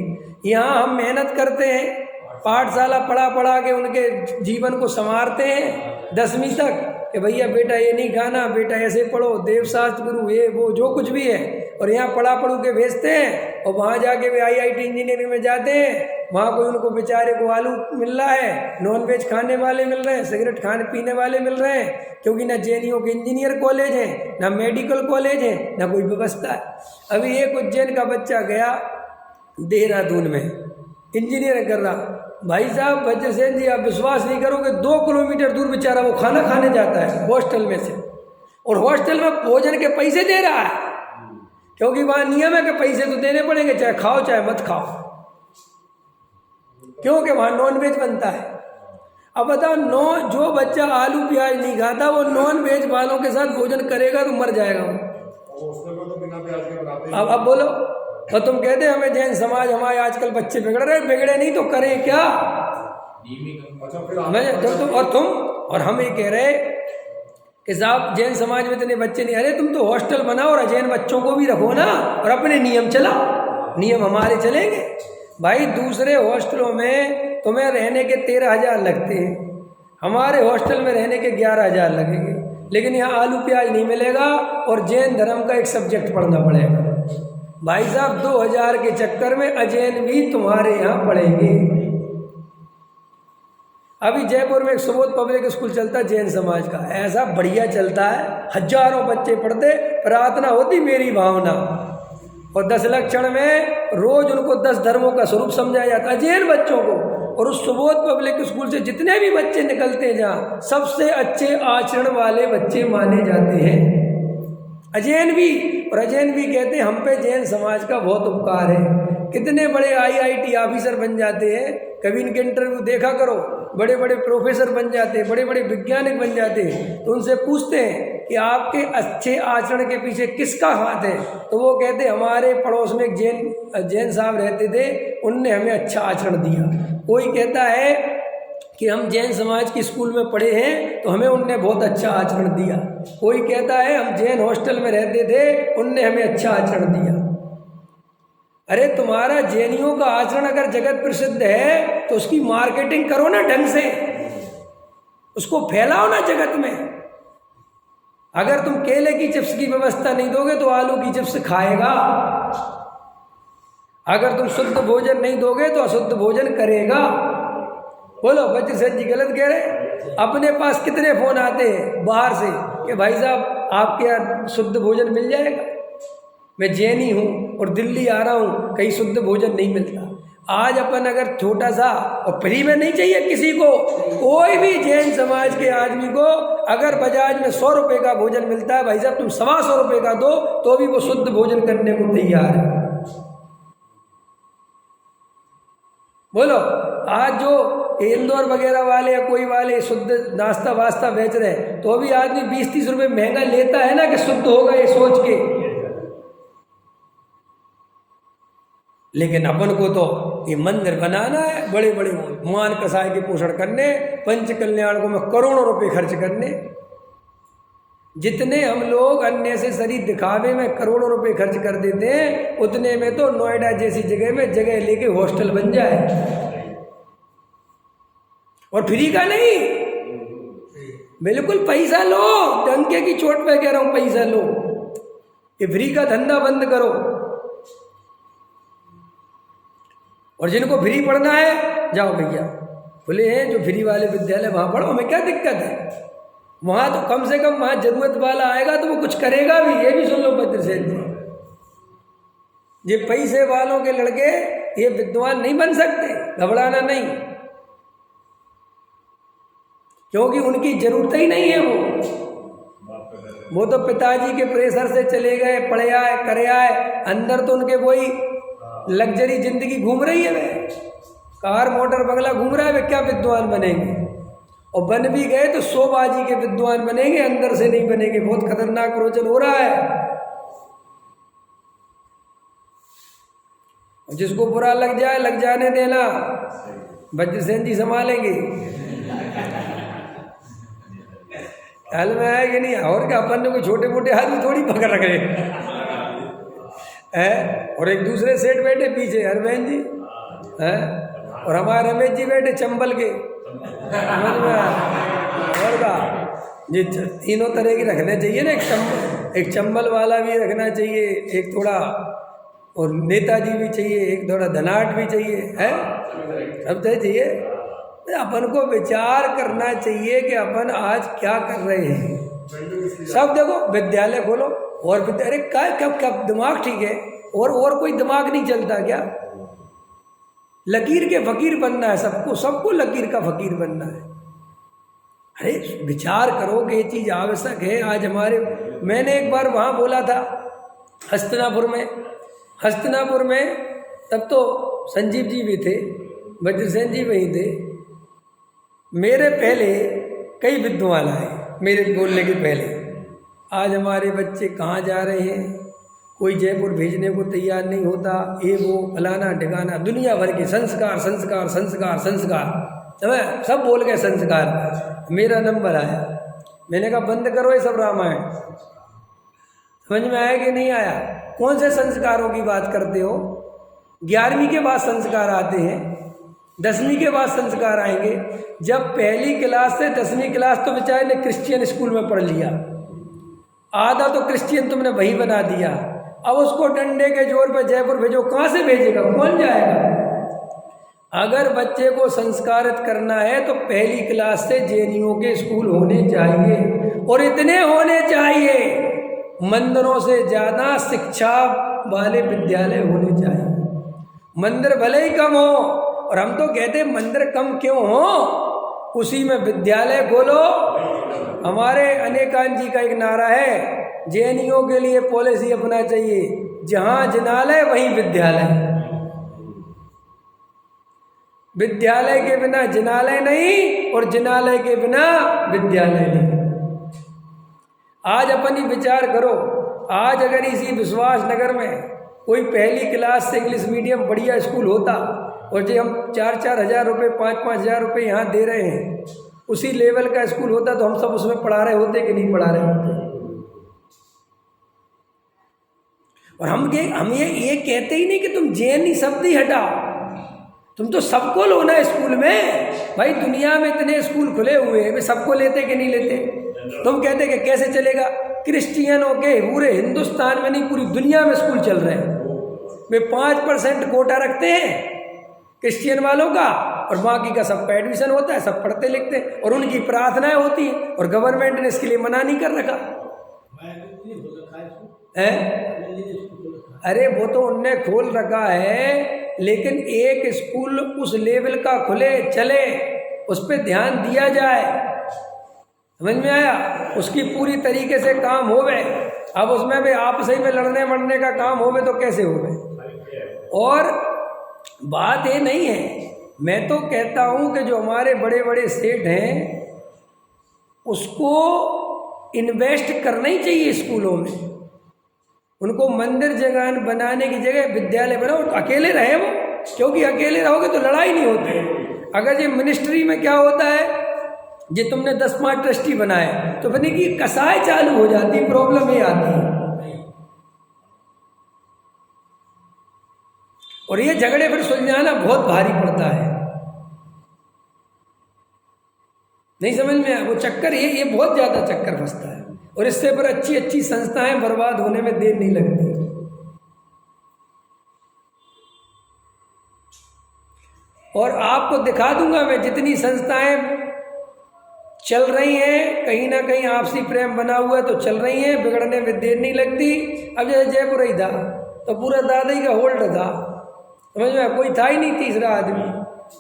यहाँ हम मेहनत करते हैं, पाठशाला पढ़ा के उनके जीवन को संवारते हैं 10वीं तक कि भैया बेटा ये नहीं खाना, बेटा ऐसे पढ़ो, देवशास्त्र गुरु ये वो जो कुछ भी है, और यहाँ पढ़ू के भेजते हैं। और वहाँ जाके वे IIT इंजीनियरिंग में जाते हैं, वहाँ कोई उनको बेचारे को आलू मिल रहा है, नॉन वेज खाने वाले मिल रहे हैं, सिगरेट खाने पीने वाले मिल रहे हैं, क्योंकि ना जैनियों के इंजीनियर कॉलेज है, ना मेडिकल कॉलेज है, ना कोई व्यवस्था है। अभी एक उज्जैन का बच्चा गया देहरादून में इंजीनियरिंग कर रहा। भाई साहब वज्रसेन जी, आप विश्वास नहीं करोगे, 2 किलोमीटर दूर बेचारा वो खाना खाने जाता है हॉस्टल में से, और हॉस्टल में भोजन के पैसे दे रहा है, क्योंकि वहाँ नियम है कि पैसे तो देने पड़ेंगे, चाहे खाओ चाहे मत खाओ, क्योंकि वहाँ नॉन वेज बनता है। अब बताओ, जो बच्चा आलू प्याज नहीं खाता वो नॉन वेज वालों के साथ भोजन करेगा तो मर जाएगा वो। अब बोलो और तुम कहते हमें जैन समाज, हमारे आजकल बच्चे बिगड़ रहे, बिगड़े नहीं तो करें क्या? मैं जब तुम और हम ये कह रहे कि साहब जैन समाज में इतने बच्चे नहीं, अरे तुम तो हॉस्टल बनाओ और जैन बच्चों को भी रखो ना, और अपने नियम चलाओ, नियम हमारे चलेंगे। भाई दूसरे हॉस्टलों में तुम्हें रहने के 13,000 लगते हैं, हमारे हॉस्टल में रहने के 11,000 लगेंगे, लेकिन यहाँ आलू प्याज नहीं मिलेगा और जैन धर्म का एक सब्जेक्ट पढ़ना पड़ेगा। भाई साहब 2,000 के चक्कर में अजैन भी तुम्हारे यहाँ पढ़ेंगे। अभी जयपुर में एक सुबोध पब्लिक स्कूल चलता है जैन समाज का, ऐसा बढ़िया चलता है, हजारों बच्चे पढ़ते, प्रार्थना होती मेरी भावना, और 10 लक्षण में रोज उनको 10 धर्मों का स्वरूप समझाया जाता है जैन बच्चों को। और उस सुबोध पब्लिक स्कूल से जितने भी बच्चे निकलते हैं जहाँ, सबसे अच्छे आचरण वाले बच्चे माने जाते हैं अजैन भी। और अजैन भी कहते हैं हम पे जैन समाज का बहुत उपकार है। कितने बड़े IIT ऑफिसर बन जाते हैं, कभी इनके इंटरव्यू देखा करो, बड़े बड़े प्रोफेसर बन जाते हैं, बड़े बड़े वैज्ञानिक बन जाते हैं। तो उनसे पूछते हैं कि आपके अच्छे आचरण के पीछे किसका हाथ है, तो वो कहते हमारे पड़ोस में एक जैन साहब रहते थे, उनने हमें अच्छा आचरण दिया। कोई कहता है कि हम जैन समाज की स्कूल में पढ़े हैं तो हमें उनने बहुत अच्छा आचरण दिया। कोई कहता है हम जैन हॉस्टल में रहते थे, उनने हमें अच्छा आचरण दिया। अरे तुम्हारा जैनियों का आचरण अगर जगत प्रसिद्ध है तो उसकी मार्केटिंग करो ना ढंग से, उसको फैलाओ ना जगत में। अगर तुम केले की चिप्स की व्यवस्था नहीं दोगे तो आलू की चिप्स खाएगा, अगर तुम शुद्ध भोजन नहीं दोगे तो अशुद्ध भोजन करेगा। बोलो वज्र सेठ जी गलत कह रहे? अपने पास कितने फोन आते हैं बाहर से कि भाई साहब आपके यहाँ शुद्ध भोजन मिल जाएगा। मैं जैनी हूँ और दिल्ली आ रहा हूँ, कहीं शुद्ध भोजन नहीं मिलता। आज अपन अगर छोटा सा, और फ्री में नहीं चाहिए किसी को, कोई भी जैन समाज के आदमी को अगर बाजार में 100 रुपये का भोजन मिलता है, भाई साहब तुम 125 रुपये का दो तो भी वो शुद्ध भोजन करने को तैयार है। बोलो आज जो इंदौर वगैरह वाले या कोई वाले शुद्ध नाश्ता वास्ता बेच रहे हैं, तो भी आदमी 20-30 रुपये महंगा लेता है ना कि शुद्ध होगा ये सोच के। लेकिन अपन को तो ये मंदिर बनाना है, बड़े बड़े मान कसाय के पोषण करने, पंच कल्याण को में करोड़ों रुपए खर्च करने। जितने हम लोग अननेसेसरी दिखावे में करोड़ों रुपए खर्च कर देते हैं, उतने में तो नोएडा जैसी जगह में जगह लेके हॉस्टल बन जाए, और फ्री का नहीं, बिल्कुल पैसा लो। डंके की चोट पे कह रहा हूं, पैसा लो। ये फ्री का धंधा बंद करो। और जिनको फ्री पढ़ना है जाओ भैया, खुले हैं जो फ्री वाले विद्यालय, वहाँ पढ़ो, हमें क्या दिक्कत है। वहाँ तो कम से कम वहाँ जरूरत वाला आएगा तो वो कुछ करेगा भी। ये भी सुन लो वज्र सेठ जी, ये पैसे वालों के लड़के ये विद्वान नहीं बन सकते, घबराना नहीं, क्योंकि उनकी जरूरत ही नहीं है। वो तो पिताजी के प्रेशर से चले गए, पढ़े आए, करे आए, अंदर तो उनके वही लग्जरी जिंदगी घूम रही है, वे कार मोटर बंगला घूम रहा है, वे क्या विद्वान बनेंगे। और बन भी गए तो शोबाजी के विद्वान बनेंगे, अंदर से नहीं बनेंगे। बहुत खतरनाक रोचन हो रहा है। जिसको बुरा लग जाए लग जाने देना, वज्र सेठ जी संभालेंगे। ख्याल में आया कि नहीं? और क्या, अपन ने कोई छोटे मोटे आदमी थोड़ी पकड़ रखे है। और एक दूसरे सेठ बैठे पीछे हरबैन जी है, और हमारे रमेश जी बैठे चंबल के, समझ में और का जी। तीनों तरह की रखना चाहिए ना, एक चंबल वाला भी रखना चाहिए, एक थोड़ा और नेताजी भी चाहिए, एक थोड़ा धनाट भी चाहिए, है सब चाहिए। अपन को विचार करना चाहिए कि अपन आज क्या कर रहे हैं। सब देखो विद्यालय खोलो और अरे क्या दिमाग ठीक है, और कोई दिमाग नहीं चलता क्या? लकीर के फकीर बनना है सबको, सबको लकीर का फकीर बनना है। अरे विचार करो कि ये चीज़ आवश्यक है। आज हमारे, मैंने एक बार वहाँ बोला था हस्तिनापुर में, तब तो संजीव जी भी थे, वज्र सेठ जी वहीं थे। मेरे पहले कई विद्वान आए मेरे बोलने के पहले। आज हमारे बच्चे कहाँ जा रहे हैं? कोई जयपुर भेजने को तैयार नहीं होता। ये वो फलाना ठिकाना, दुनिया भर के संस्कार संस्कार संस्कार संस्कार, समझ, सब बोल गए संस्कार। मेरा नंबर आया, मैंने कहा बंद करो ये सब रामायण। समझ में आया कि नहीं आया? कौन से संस्कारों की बात करते हो? 11वीं के बाद संस्कार आते हैं, 10वीं के बाद संस्कार आएंगे। जब पहली क्लास से 10वीं क्लास तो बेचारे ने क्रिश्चियन स्कूल में पढ़ लिया, आधा तो क्रिश्चियन तुमने वही बना दिया। अब उसको डंडे के जोर पर जयपुर भेजो, कहाँ से भेजेगा? कौन जाएगा? अगर बच्चे को संस्कारित करना है तो पहली क्लास से जेएनयू के स्कूल होने चाहिए, और इतने होने चाहिए, मंदिरों से ज़्यादा शिक्षा वाले विद्यालय होने चाहिए। मंदिर भले ही कम हो, और हम तो कहते मंदिर कम क्यों हो, उसी में विद्यालय खोलो। हमारे अनेकान जी का एक नारा है, जेएनयू के लिए पॉलिसी अपना चाहिए, जहाँ जिनालय वहीं विद्यालय, विद्यालय के बिना जिनालय नहीं, और जिनालय के बिना विद्यालय नहीं। आज अपन ही विचार करो, आज अगर इसी विश्वास नगर में कोई पहली क्लास से इंग्लिश मीडियम बढ़िया स्कूल होता, और जो हम 4-4 हज़ार रुपये 5-5 हज़ार रुपये यहाँ दे रहे हैं, उसी लेवल का स्कूल होता तो हम सब उसमें पढ़ा रहे होते कि नहीं पढ़ा रहे होते? और हम ये कहते ही नहीं कि तुम जेएनयू शब्द ही हटाओ, तुम तो सबको लो ना स्कूल में। भाई दुनिया में इतने स्कूल खुले हुए हैं, वे सबको लेते कि नहीं लेते? तुम कहते कि कैसे चलेगा? क्रिश्चियनों के पूरे हिंदुस्तान में नहीं, पूरी दुनिया में स्कूल चल रहे हैं। वे 5% कोटा रखते हैं क्रिश्चियन वालों का, और बाकी का सबका एडमिशन होता है, सब पढ़ते लिखते हैं, और उनकी प्रार्थनाएं होती हैं, और गवर्नमेंट ने इसके लिए मना नहीं कर रखा है। अरे वो तो उनने खोल रखा है, लेकिन एक स्कूल उस लेवल का खुले चले, उस पर ध्यान दिया जाए। समझ में आया? उसकी पूरी तरीके से काम होवे। अब उसमें भी आपस में लड़ने मरने का काम होवे तो कैसे होवे? और बात ये नहीं है, मैं तो कहता हूँ कि जो हमारे बड़े बड़े सेठ हैं, उसको इन्वेस्ट करना ही चाहिए स्कूलों में। उनको मंदिर जगह बनाने की जगह विद्यालय बनाओ। तो अकेले रहे वो, क्योंकि अकेले रहोगे तो लड़ाई नहीं होती। अगर ये मिनिस्ट्री में क्या होता है, ये तुमने 10-5 ट्रस्टी बनाए तो बने की कसाई चालू हो जाती, प्रॉब्लम ये आती है। और ये झगड़े फिर सुलझाना बहुत भारी पड़ता है। नहीं समझ में आया? वो चक्कर ये बहुत ज़्यादा चक्कर फंसता है, और इससे पर अच्छी अच्छी संस्थाएं बर्बाद होने में देर नहीं लगती। और आपको दिखा दूंगा मैं, जितनी संस्थाएं चल रही हैं, कहीं ना कहीं आपसी प्रेम बना हुआ है तो चल रही हैं, बिगड़ने में देर नहीं लगती। अब जैसे जयपुर ही था तो पूरा दादा ही का होल्ड था, समझ में? कोई था ही नहीं तीसरा आदमी,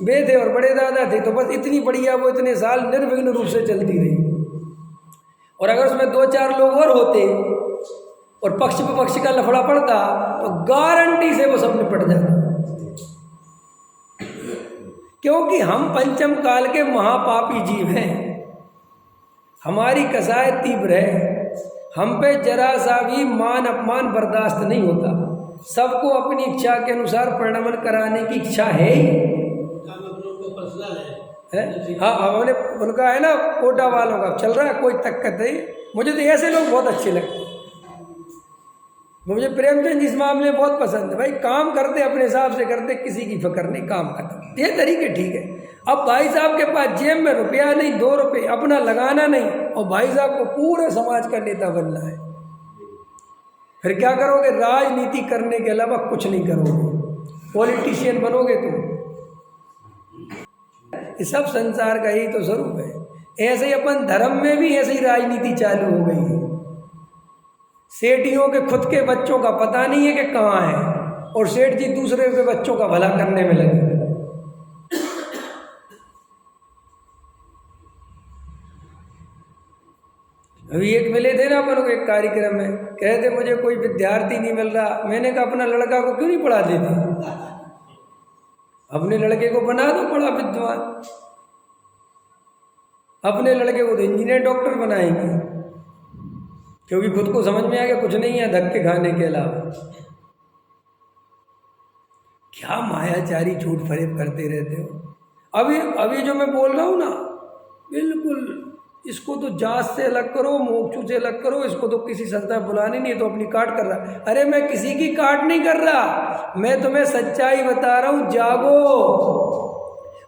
वे थे और बड़े दादा थे, तो बस इतनी बढ़िया वो इतने साल निर्विघ्न रूप से चलती रही। और अगर उसमें 2-4 लोग और होते और पक्ष विपक्ष का लफड़ा पड़ता तो गारंटी से वो सब निपट जाता। क्योंकि हम पंचम काल के महापापी जीव हैं, हमारी कसाय तीव्र है, हम पे जरा सा भी मान अपमान बर्दाश्त नहीं होता। सबको अपनी इच्छा के अनुसार परिणमन कराने की इच्छा है ही। हाँ, हमने उनका है ना, कोटा वालों का चल रहा है, कोई दिक्कत नहीं। मुझे तो ऐसे लोग बहुत अच्छे लगते हैं। मुझे प्रेमचंद इस मामले में बहुत पसंद है। भाई काम करते अपने हिसाब से करते, किसी की फिक्र नहीं, काम करते, ये तरीके ठीक है। अब भाई साहब के पास जेब में रुपया नहीं, 2 रुपये अपना लगाना नहीं, और भाई साहब को पूरे समाज का नेता बनना है, फिर क्या करोगे? राजनीति करने के अलावा कुछ नहीं करोगे, पॉलिटिशियन बनोगे तुम। ये सब संसार का ही तो स्वरूप है। ऐसे ही अपन धर्म में भी ऐसी राजनीति चालू हो गई है। सेठियों के खुद के बच्चों का पता नहीं है कि कहाँ है, और सेठ जी दूसरे के बच्चों का भला करने में लगे। अभी एक मिले थे ना अपन को एक कार्यक्रम में, कह रहे थे मुझे कोई विद्यार्थी नहीं मिल रहा। मैंने कहा अपना लड़का को क्यों नहीं पढ़ा देते? अपने लड़के को बना दो बड़ा विद्वान, अपने लड़के को तो इंजीनियर डॉक्टर बनाएंगे। क्योंकि खुद को समझ में आ गया कुछ नहीं है धक्के खाने के अलावा। क्या मायाचारी झूठ फरेब करते रहते हो। अभी जो मैं बोल रहा हूँ ना, बिल्कुल इसको तो जात से अलग करो, मोक्षु से अलग करो, इसको तो किसी संस्था में बुलानी नहीं, तो अपनी काट कर रहा है। अरे मैं किसी की काट नहीं कर रहा, मैं तुम्हें सच्चाई बता रहा हूँ, जागो।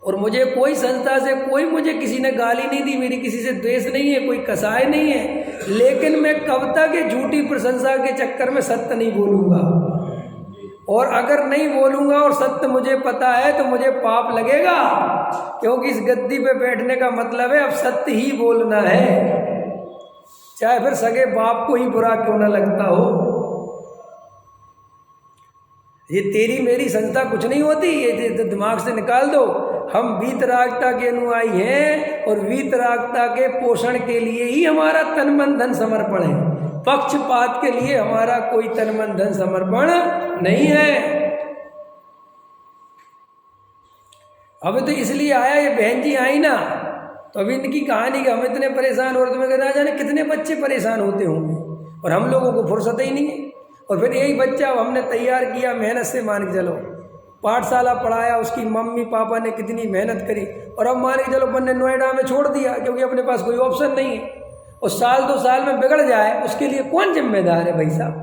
और मुझे कोई संस्था से मुझे किसी ने गाली नहीं दी, मेरी किसी से द्वेष नहीं है, कोई कसाय नहीं है, लेकिन मैं कब तक झूठी प्रशंसा के चक्कर में सत्य नहीं बोलूँगा। और अगर नहीं बोलूँगा और सत्य मुझे पता है तो मुझे पाप लगेगा, क्योंकि इस गद्दी पे बैठने का मतलब है अब सत्य ही बोलना है, चाहे फिर सगे बाप को ही बुरा क्यों ना लगता हो। ये तेरी मेरी संस्था कुछ नहीं होती, ये दिमाग से निकाल दो। हम वीतरागता के अनुयायी हैं और वीतरागता के पोषण के लिए ही हमारा तन मन धन समर्पण है, पक्षपात के लिए हमारा कोई तन मन धन समर्पण नहीं है। अब तो इसलिए आया, ये बहन जी आई ना, तो अभी इनकी कहानी कि हम इतने परेशान हो रहे, तुम्हें कहना जाने कितने बच्चे परेशान होते होंगे, और हम लोगों को फुर्सत ही नहीं है। और फिर यही बच्चा अब हमने तैयार किया, मेहनत से मान के चलो, पाठशाला पढ़ाया, उसकी मम्मी पापा ने कितनी मेहनत करी, और अब मान के चलो अपन ने नोएडा में छोड़ दिया क्योंकि अपने पास कोई ऑप्शन नहीं है। और साल 2 साल में बिगड़ जाए उसके लिए कौन जिम्मेदार है भाई साहब?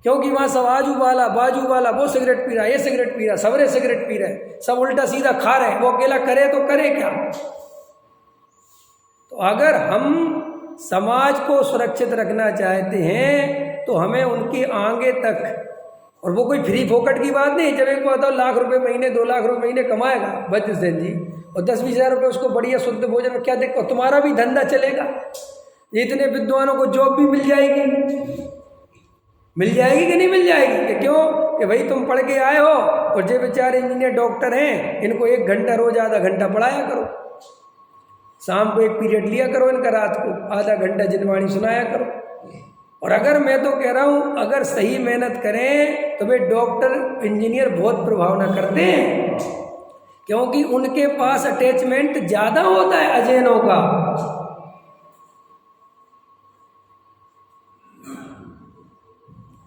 क्योंकि वहाँ सब आजू वाला बाजू वाला, वो सिगरेट पी रहा है, ये सिगरेट पी रहा है, सबरे सिगरेट पी रहे हैं, सब उल्टा सीधा खा रहे हैं, वो अकेला करे तो करे क्या? तो अगर हम समाज को सुरक्षित रखना चाहते हैं तो हमें उनके आगे तक, और वो कोई फ्री फोकट की बात नहीं। जब एक बताओ लाख रुपए महीने 2 लाख रुपए महीने कमाएगा वज्र सेन जी, और 10-20 हज़ार रुपये उसको बढ़िया शुद्ध भोजन में क्या देखो, तुम्हारा भी धंधा चलेगा, इतने विद्वानों को जॉब भी मिल जाएगी कि नहीं मिल जाएगी? कि क्यों? कि भाई तुम पढ़ के आए हो और जो बेचारे इंजीनियर डॉक्टर हैं इनको 1 घंटा रोज आधा घंटा पढ़ाया करो, शाम को 1 पीरियड लिया करो इनका, रात को आधा घंटा जिनवाणी सुनाया करो। और अगर मैं तो कह रहा हूँ अगर सही मेहनत करें तो वे डॉक्टर इंजीनियर बहुत प्रभावना करते हैं, क्योंकि उनके पास अटैचमेंट ज़्यादा होता है अजैनों का।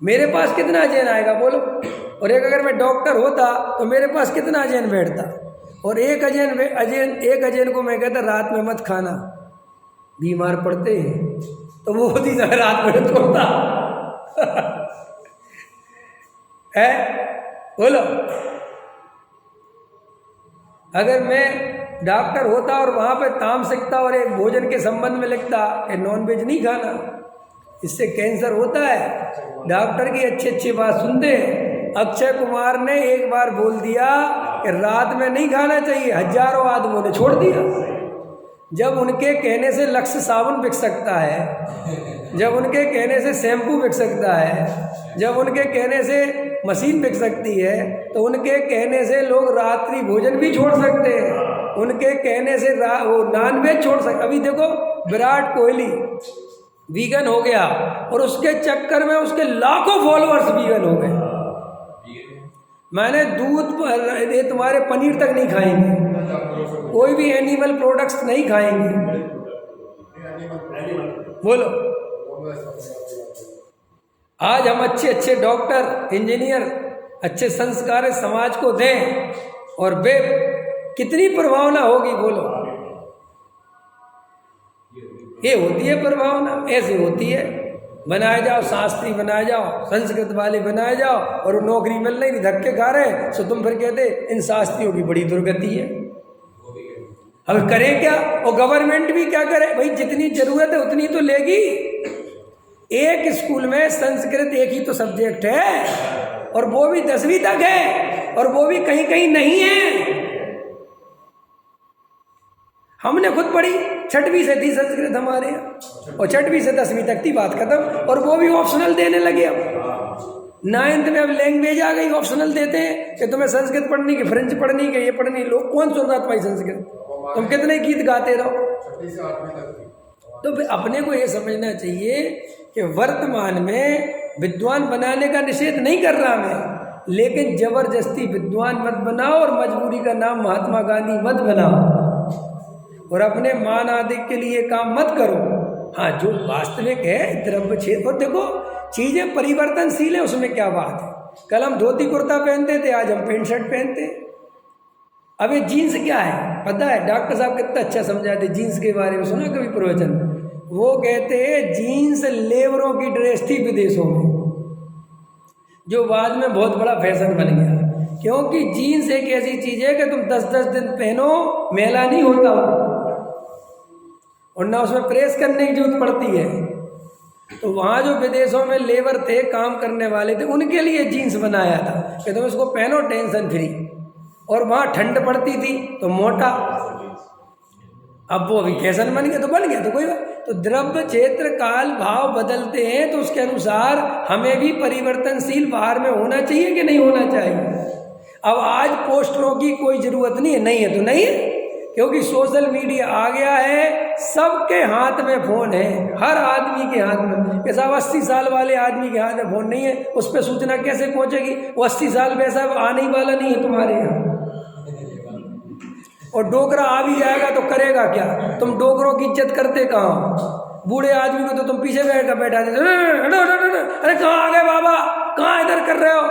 मेरे पास कितना अजैन आएगा बोलो? और एक अगर मैं डॉक्टर होता तो मेरे पास कितना अजैन बैठता? और एक अजैन को मैं कहता रात में मत खाना, बीमार पड़ते हैं, तो वो होती रात में तोड़ता है। बोलो, अगर मैं डॉक्टर होता और वहाँ पे तामसिकता और एक भोजन के संबंध में लिखता कि नॉनवेज नहीं खाना, इससे कैंसर होता है, डॉक्टर की अच्छी बात सुनते। अक्षय कुमार ने एक बार बोल दिया कि रात में नहीं खाना चाहिए, हजारों आदमियों ने छोड़ दिया। जब उनके कहने से लक्स साबुन बिक सकता है, जब उनके कहने से शैम्पू बिक सकता है, जब उनके कहने से मशीन बिक सकती है, तो उनके कहने से लोग रात्रि भोजन भी छोड़ सकते हैं, उनके कहने से वो नॉनवेज छोड़ सकते। अभी देखो विराट कोहली वीगन हो गया और उसके चक्कर में उसके लाखों फॉलोअर्स वीगन हो गए। मैंने दूध, ये तुम्हारे पनीर तक नहीं खाएंगे, कोई भी एनिमल प्रोडक्ट्स नहीं खाएंगे। बोलो, आज हम अच्छे डॉक्टर इंजीनियर अच्छे संस्कार समाज को दें और वे कितनी प्रभावना होगी? बोलो, ये होती है प्रभावना, ऐसे होती है। बनाए जाओ, शास्त्री बनाए जाओ, संस्कृत वाले बनाए जाओ, और नौकरी मिल नहीं, धक्के खा रहे, तो तुम फिर कहते इन शास्त्रियों की बड़ी दुर्गति है। अब करें क्या? और गवर्नमेंट भी क्या करे भाई? जितनी जरूरत है उतनी तो लेगी। एक स्कूल में संस्कृत एक ही तो सब्जेक्ट है, और वो भी 10वीं तक है, और वो भी कहीं कहीं नहीं है। हमने खुद पढ़ी, 6वीं से थी संस्कृत हमारे यहाँ, और 6वीं से 10वीं तक थी, बात खत्म। और वो भी ऑप्शनल देने लगे। अब 9th में अब लैंग्वेज आ गई, ऑप्शनल देते हैं कि तुम्हें संस्कृत पढ़नी की, फ्रेंच पढ़नी की, ये पढ़नी। लोग कौन सुन रहा भाई संस्कृत? तुम कितने गीत गाते रहो। तो फिर अपने को ये समझना चाहिए कि वर्तमान में विद्वान बनाने का निषेध नहीं कर रहा मैं, लेकिन जबरदस्ती विद्वान मत बनाओ और मजबूरी का नाम महात्मा गांधी मत बनाओ, और अपने मान आदि के लिए काम मत करो। हाँ, जो वास्तविक है द्रव्य क्षेत्र। और देखो चीजें परिवर्तनशील है, उसमें क्या बात है। कल हम धोती कुर्ता पहनते थे, आज हम पैंट शर्ट पहनते। अब ये जीन्स क्या है पता है? डॉक्टर साहब कितना अच्छा समझाते जीन्स के बारे में, सुना कभी प्रवचन? वो कहते हैं जीन्स लेबरों की ड्रेस थी विदेशों में, जो बाद में बहुत बड़ा फैशन बन गया। क्योंकि जीन्स एक ऐसी चीज है कि तुम 10-10 दिन पहनो मैला नहीं होता और ना उसमें प्रेस करने की जरूरत पड़ती है। तो वहाँ जो विदेशों में लेबर थे, काम करने वाले थे, उनके लिए जीन्स बनाया था कि तुम इसको पहनो टेंशन फ्री। और वहाँ ठंड पड़ती थी तो मोटा। अब वो अभी फैशन बन गया तो बन गया, तो कोई बात। तो द्रव्य क्षेत्र काल भाव बदलते हैं, तो उसके अनुसार हमें भी परिवर्तनशील बाहर में होना चाहिए कि नहीं होना चाहिए। अब आज पोस्टरों की कोई जरूरत नहीं है, नहीं है तो नहीं है, क्योंकि सोशल मीडिया आ गया है, सबके हाथ में फोन है, हर आदमी के हाथ में। कि साहब 80 साल वाले आदमी के हाथ में फोन नहीं है, उस पर सूचना कैसे पहुंचेगी? वो 80 साल वैसा आने ही वाला नहीं है तुम्हारे यहाँ। और डोगरा आ भी जाएगा तो करेगा क्या? तुम डोगरों की इज्जत करते कहाँ? बूढ़े आदमी को तो तुम पीछे बैठा देते, अरे कहाँ आ गए बाबा, कहाँ इधर कर रहे हो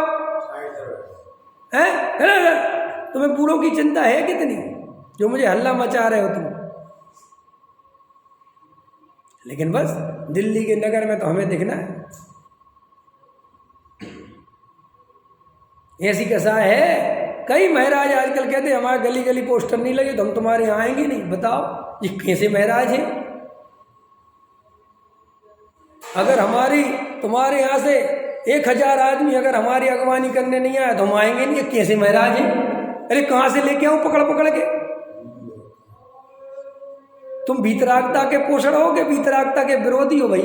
हैं? तुम्हें बूढ़ों की चिंता है कितनी, जो मुझे हल्ला मचा रहे हो तुम। लेकिन बस दिल्ली के नगर में तो हमें दिखना है, ऐसी कसा है। कई महाराज आजकल कहते हैं हमारे गली गली पोस्टर नहीं लगे तो हम तुम्हारे यहाँ आएंगे नहीं। बताओ ये कैसे महाराज है? अगर तुम्हारे यहाँ से 1000 आदमी अगर हमारी अगवानी करने नहीं आया तो हम आएंगे नहीं, कैसे महाराज है? अरे कहाँ से लेके आऊं पकड़ पकड़ के? तुम भीतरागता के पोषण हो कि भीतरागता के विरोधी हो? भाई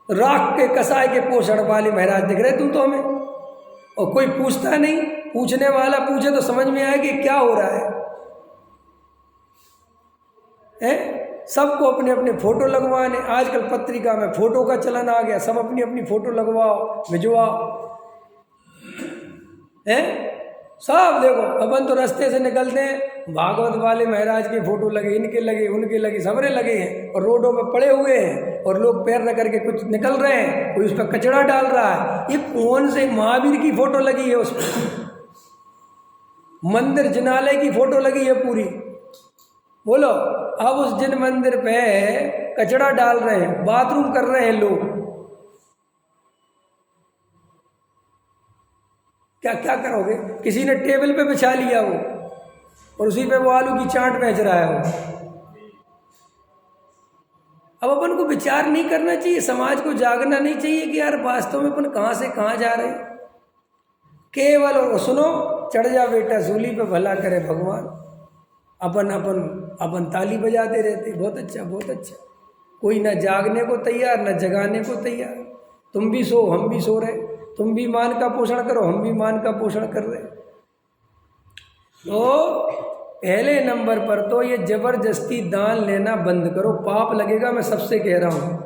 राख के कसाय के पोषण वाले महाराज दिख रहे तुम तो हमें। और कोई पूछता नहीं, पूछने वाला पूछे तो समझ में आए कि क्या हो रहा है? सबको अपने अपने फोटो लगवाने, आजकल पत्रिका में फोटो का चलन आ गया, सब अपनी अपनी फोटो लगवाओ भिजवाओ हैं। सब देखो अपन तो रास्ते से निकलते हैं, भागवत वाले महाराज के फोटो लगे, इनके लगे, उनके लगे, सबरे लगे हैं और रोडों में पड़े हुए हैं और लोग पैर रख करके कुछ निकल रहे हैं, कोई उस पर कचरा डाल रहा है। ये कौन से महावीर की फोटो लगी है? उस पर मंदिर जिनालय की फोटो लगी है पूरी। बोलो अब उस जिन मंदिर पे कचरा डाल रहे हैं, बाथरूम कर रहे हैं लोग, क्या क्या करोगे? किसी ने टेबल पे बिछा लिया वो और उसी पे वो आलू की चाट बेच रहा है वो। अब अपन को विचार नहीं करना चाहिए, समाज को जागना नहीं चाहिए कि यार वास्तव में अपन कहाँ से कहाँ जा रहे हैं। केवल और सुनो, चढ़ जा बेटा सूली पे भला करे भगवान। अपन अपन अपन ताली बजाते रहते, बहुत अच्छा बहुत अच्छा। कोई ना जागने को तैयार ना जगाने को तैयार। तुम भी सो हम भी सो रहे, तुम भी मान का पोषण करो हम भी मान का पोषण कर रहे। तो पहले नंबर पर तो ये जबरदस्ती दान लेना बंद करो, पाप लगेगा। मैं सबसे कह रहा हूँ,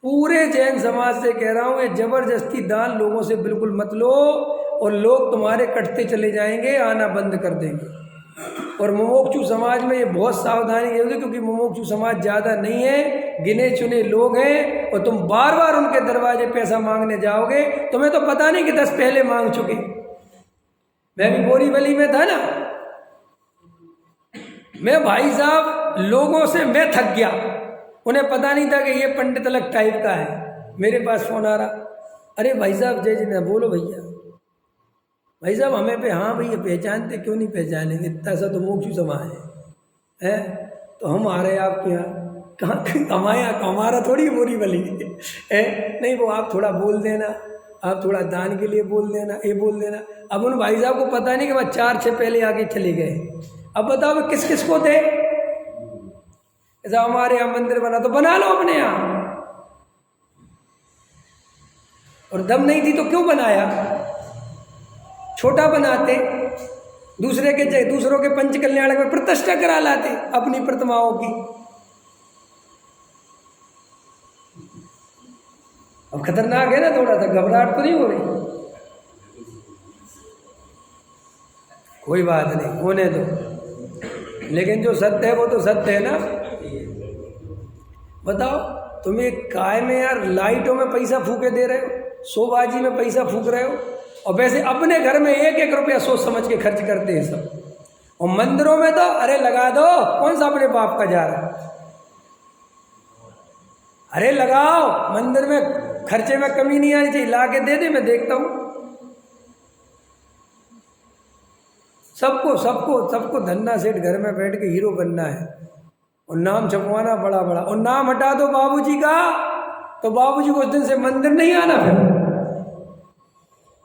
पूरे जैन समाज से कह रहा हूँ, ये जबरदस्ती दान लोगों से बिल्कुल मत लो और लोग तुम्हारे कटते चले जाएंगे, आना बंद कर देंगे। और मुमुक्षु समाज में ये बहुत सावधानी होगी, क्योंकि मुमुक्षु समाज ज़्यादा नहीं है, गिने चुने लोग हैं और तुम बार बार उनके दरवाजे पैसा मांगने जाओगे, तुम्हें तो पता नहीं कि 10 पहले मांग चुके। मैं भी बोरीवली में था ना, मैं भाई साहब लोगों से मैं थक गया, उन्हें पता नहीं था कि ये पंडित अलग टाइप का है। मेरे पास फोन आ रहा, अरे भाई साहब जय जिना, बोलो भैया। भाई साहब हमें पे, हाँ भैया पहचानते, क्यों नहीं पहचानेंगे, इतना सा तो मोक्षु समाज है तो हम आ रहे हैं आपके यहाँ। कहाँ हमारे यहाँ, हमारा थोड़ी बोरीवली है नहीं, वो आप थोड़ा बोल देना, आप थोड़ा दान के लिए बोल देना, ये बोल देना। अब उन भाई साहब को पता नहीं कि वह 4-6 पहले आके चले गए। अब बताओ किस किस को थे? ऐसा हमारे यहाँ मंदिर बना तो बना लो अपने यहाँ, और दम नहीं थी तो क्यों बनाया? छोटा बनाते, दूसरों के पंच कल्याणक में प्रतिष्ठा करा लाते अपनी प्रतिमाओं की। अब खतरनाक है ना, थोड़ा सा घबराहट तो नहीं हो रही? कोई बात नहीं, होने दो। लेकिन जो सत्य है वो तो सत्य है ना। बताओ तुम एक काय में यार लाइटों में पैसा फूके दे रहे हो, शोबाजी में पैसा फूक रहे हो, और वैसे अपने घर में एक एक रुपया सोच समझ के खर्च करते हैं सब। और मंदिरों में तो अरे लगा दो, कौन सा अपने बाप का जा रहा है, अरे लगाओ, मंदिर में खर्चे में कमी नहीं आनी चाहिए, ला के दे दे, मैं देखता हूँ। सबको सबको सबको धन्ना सेठ घर में बैठ के हीरो बनना है और नाम छपवाना बड़ा बड़ा, और नाम हटा दो बाबूजी का तो बाबूजी को उस दिन से मंदिर नहीं आना। फिर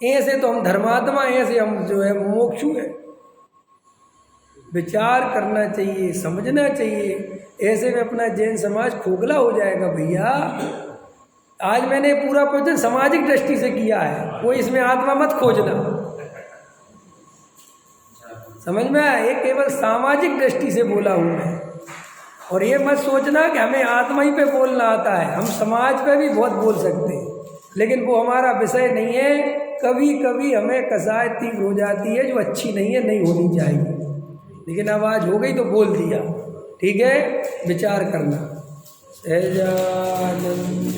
ऐसे तो हम धर्मात्मा, ऐसे हम जो है मोक्षु है। विचार करना चाहिए, समझना चाहिए, ऐसे में अपना जैन समाज खोखला हो जाएगा भैया। आज मैंने पूरा प्रवचन सामाजिक दृष्टि से किया है, कोई इसमें आत्मा मत खोजना, समझ में आया, ये केवल सामाजिक दृष्टि से बोला हूँ मैं। और ये मत सोचना कि हमें आत्मा ही पे बोलना आता है, हम समाज पे भी बहुत बोल सकते हैं, लेकिन वो हमारा विषय नहीं है। कभी कभी हमें कसाय तीव्र हो जाती है जो अच्छी नहीं है, नहीं होनी चाहिए, लेकिन अब आज हो गई तो बोल दिया, ठीक है। विचार करना। सहजानंद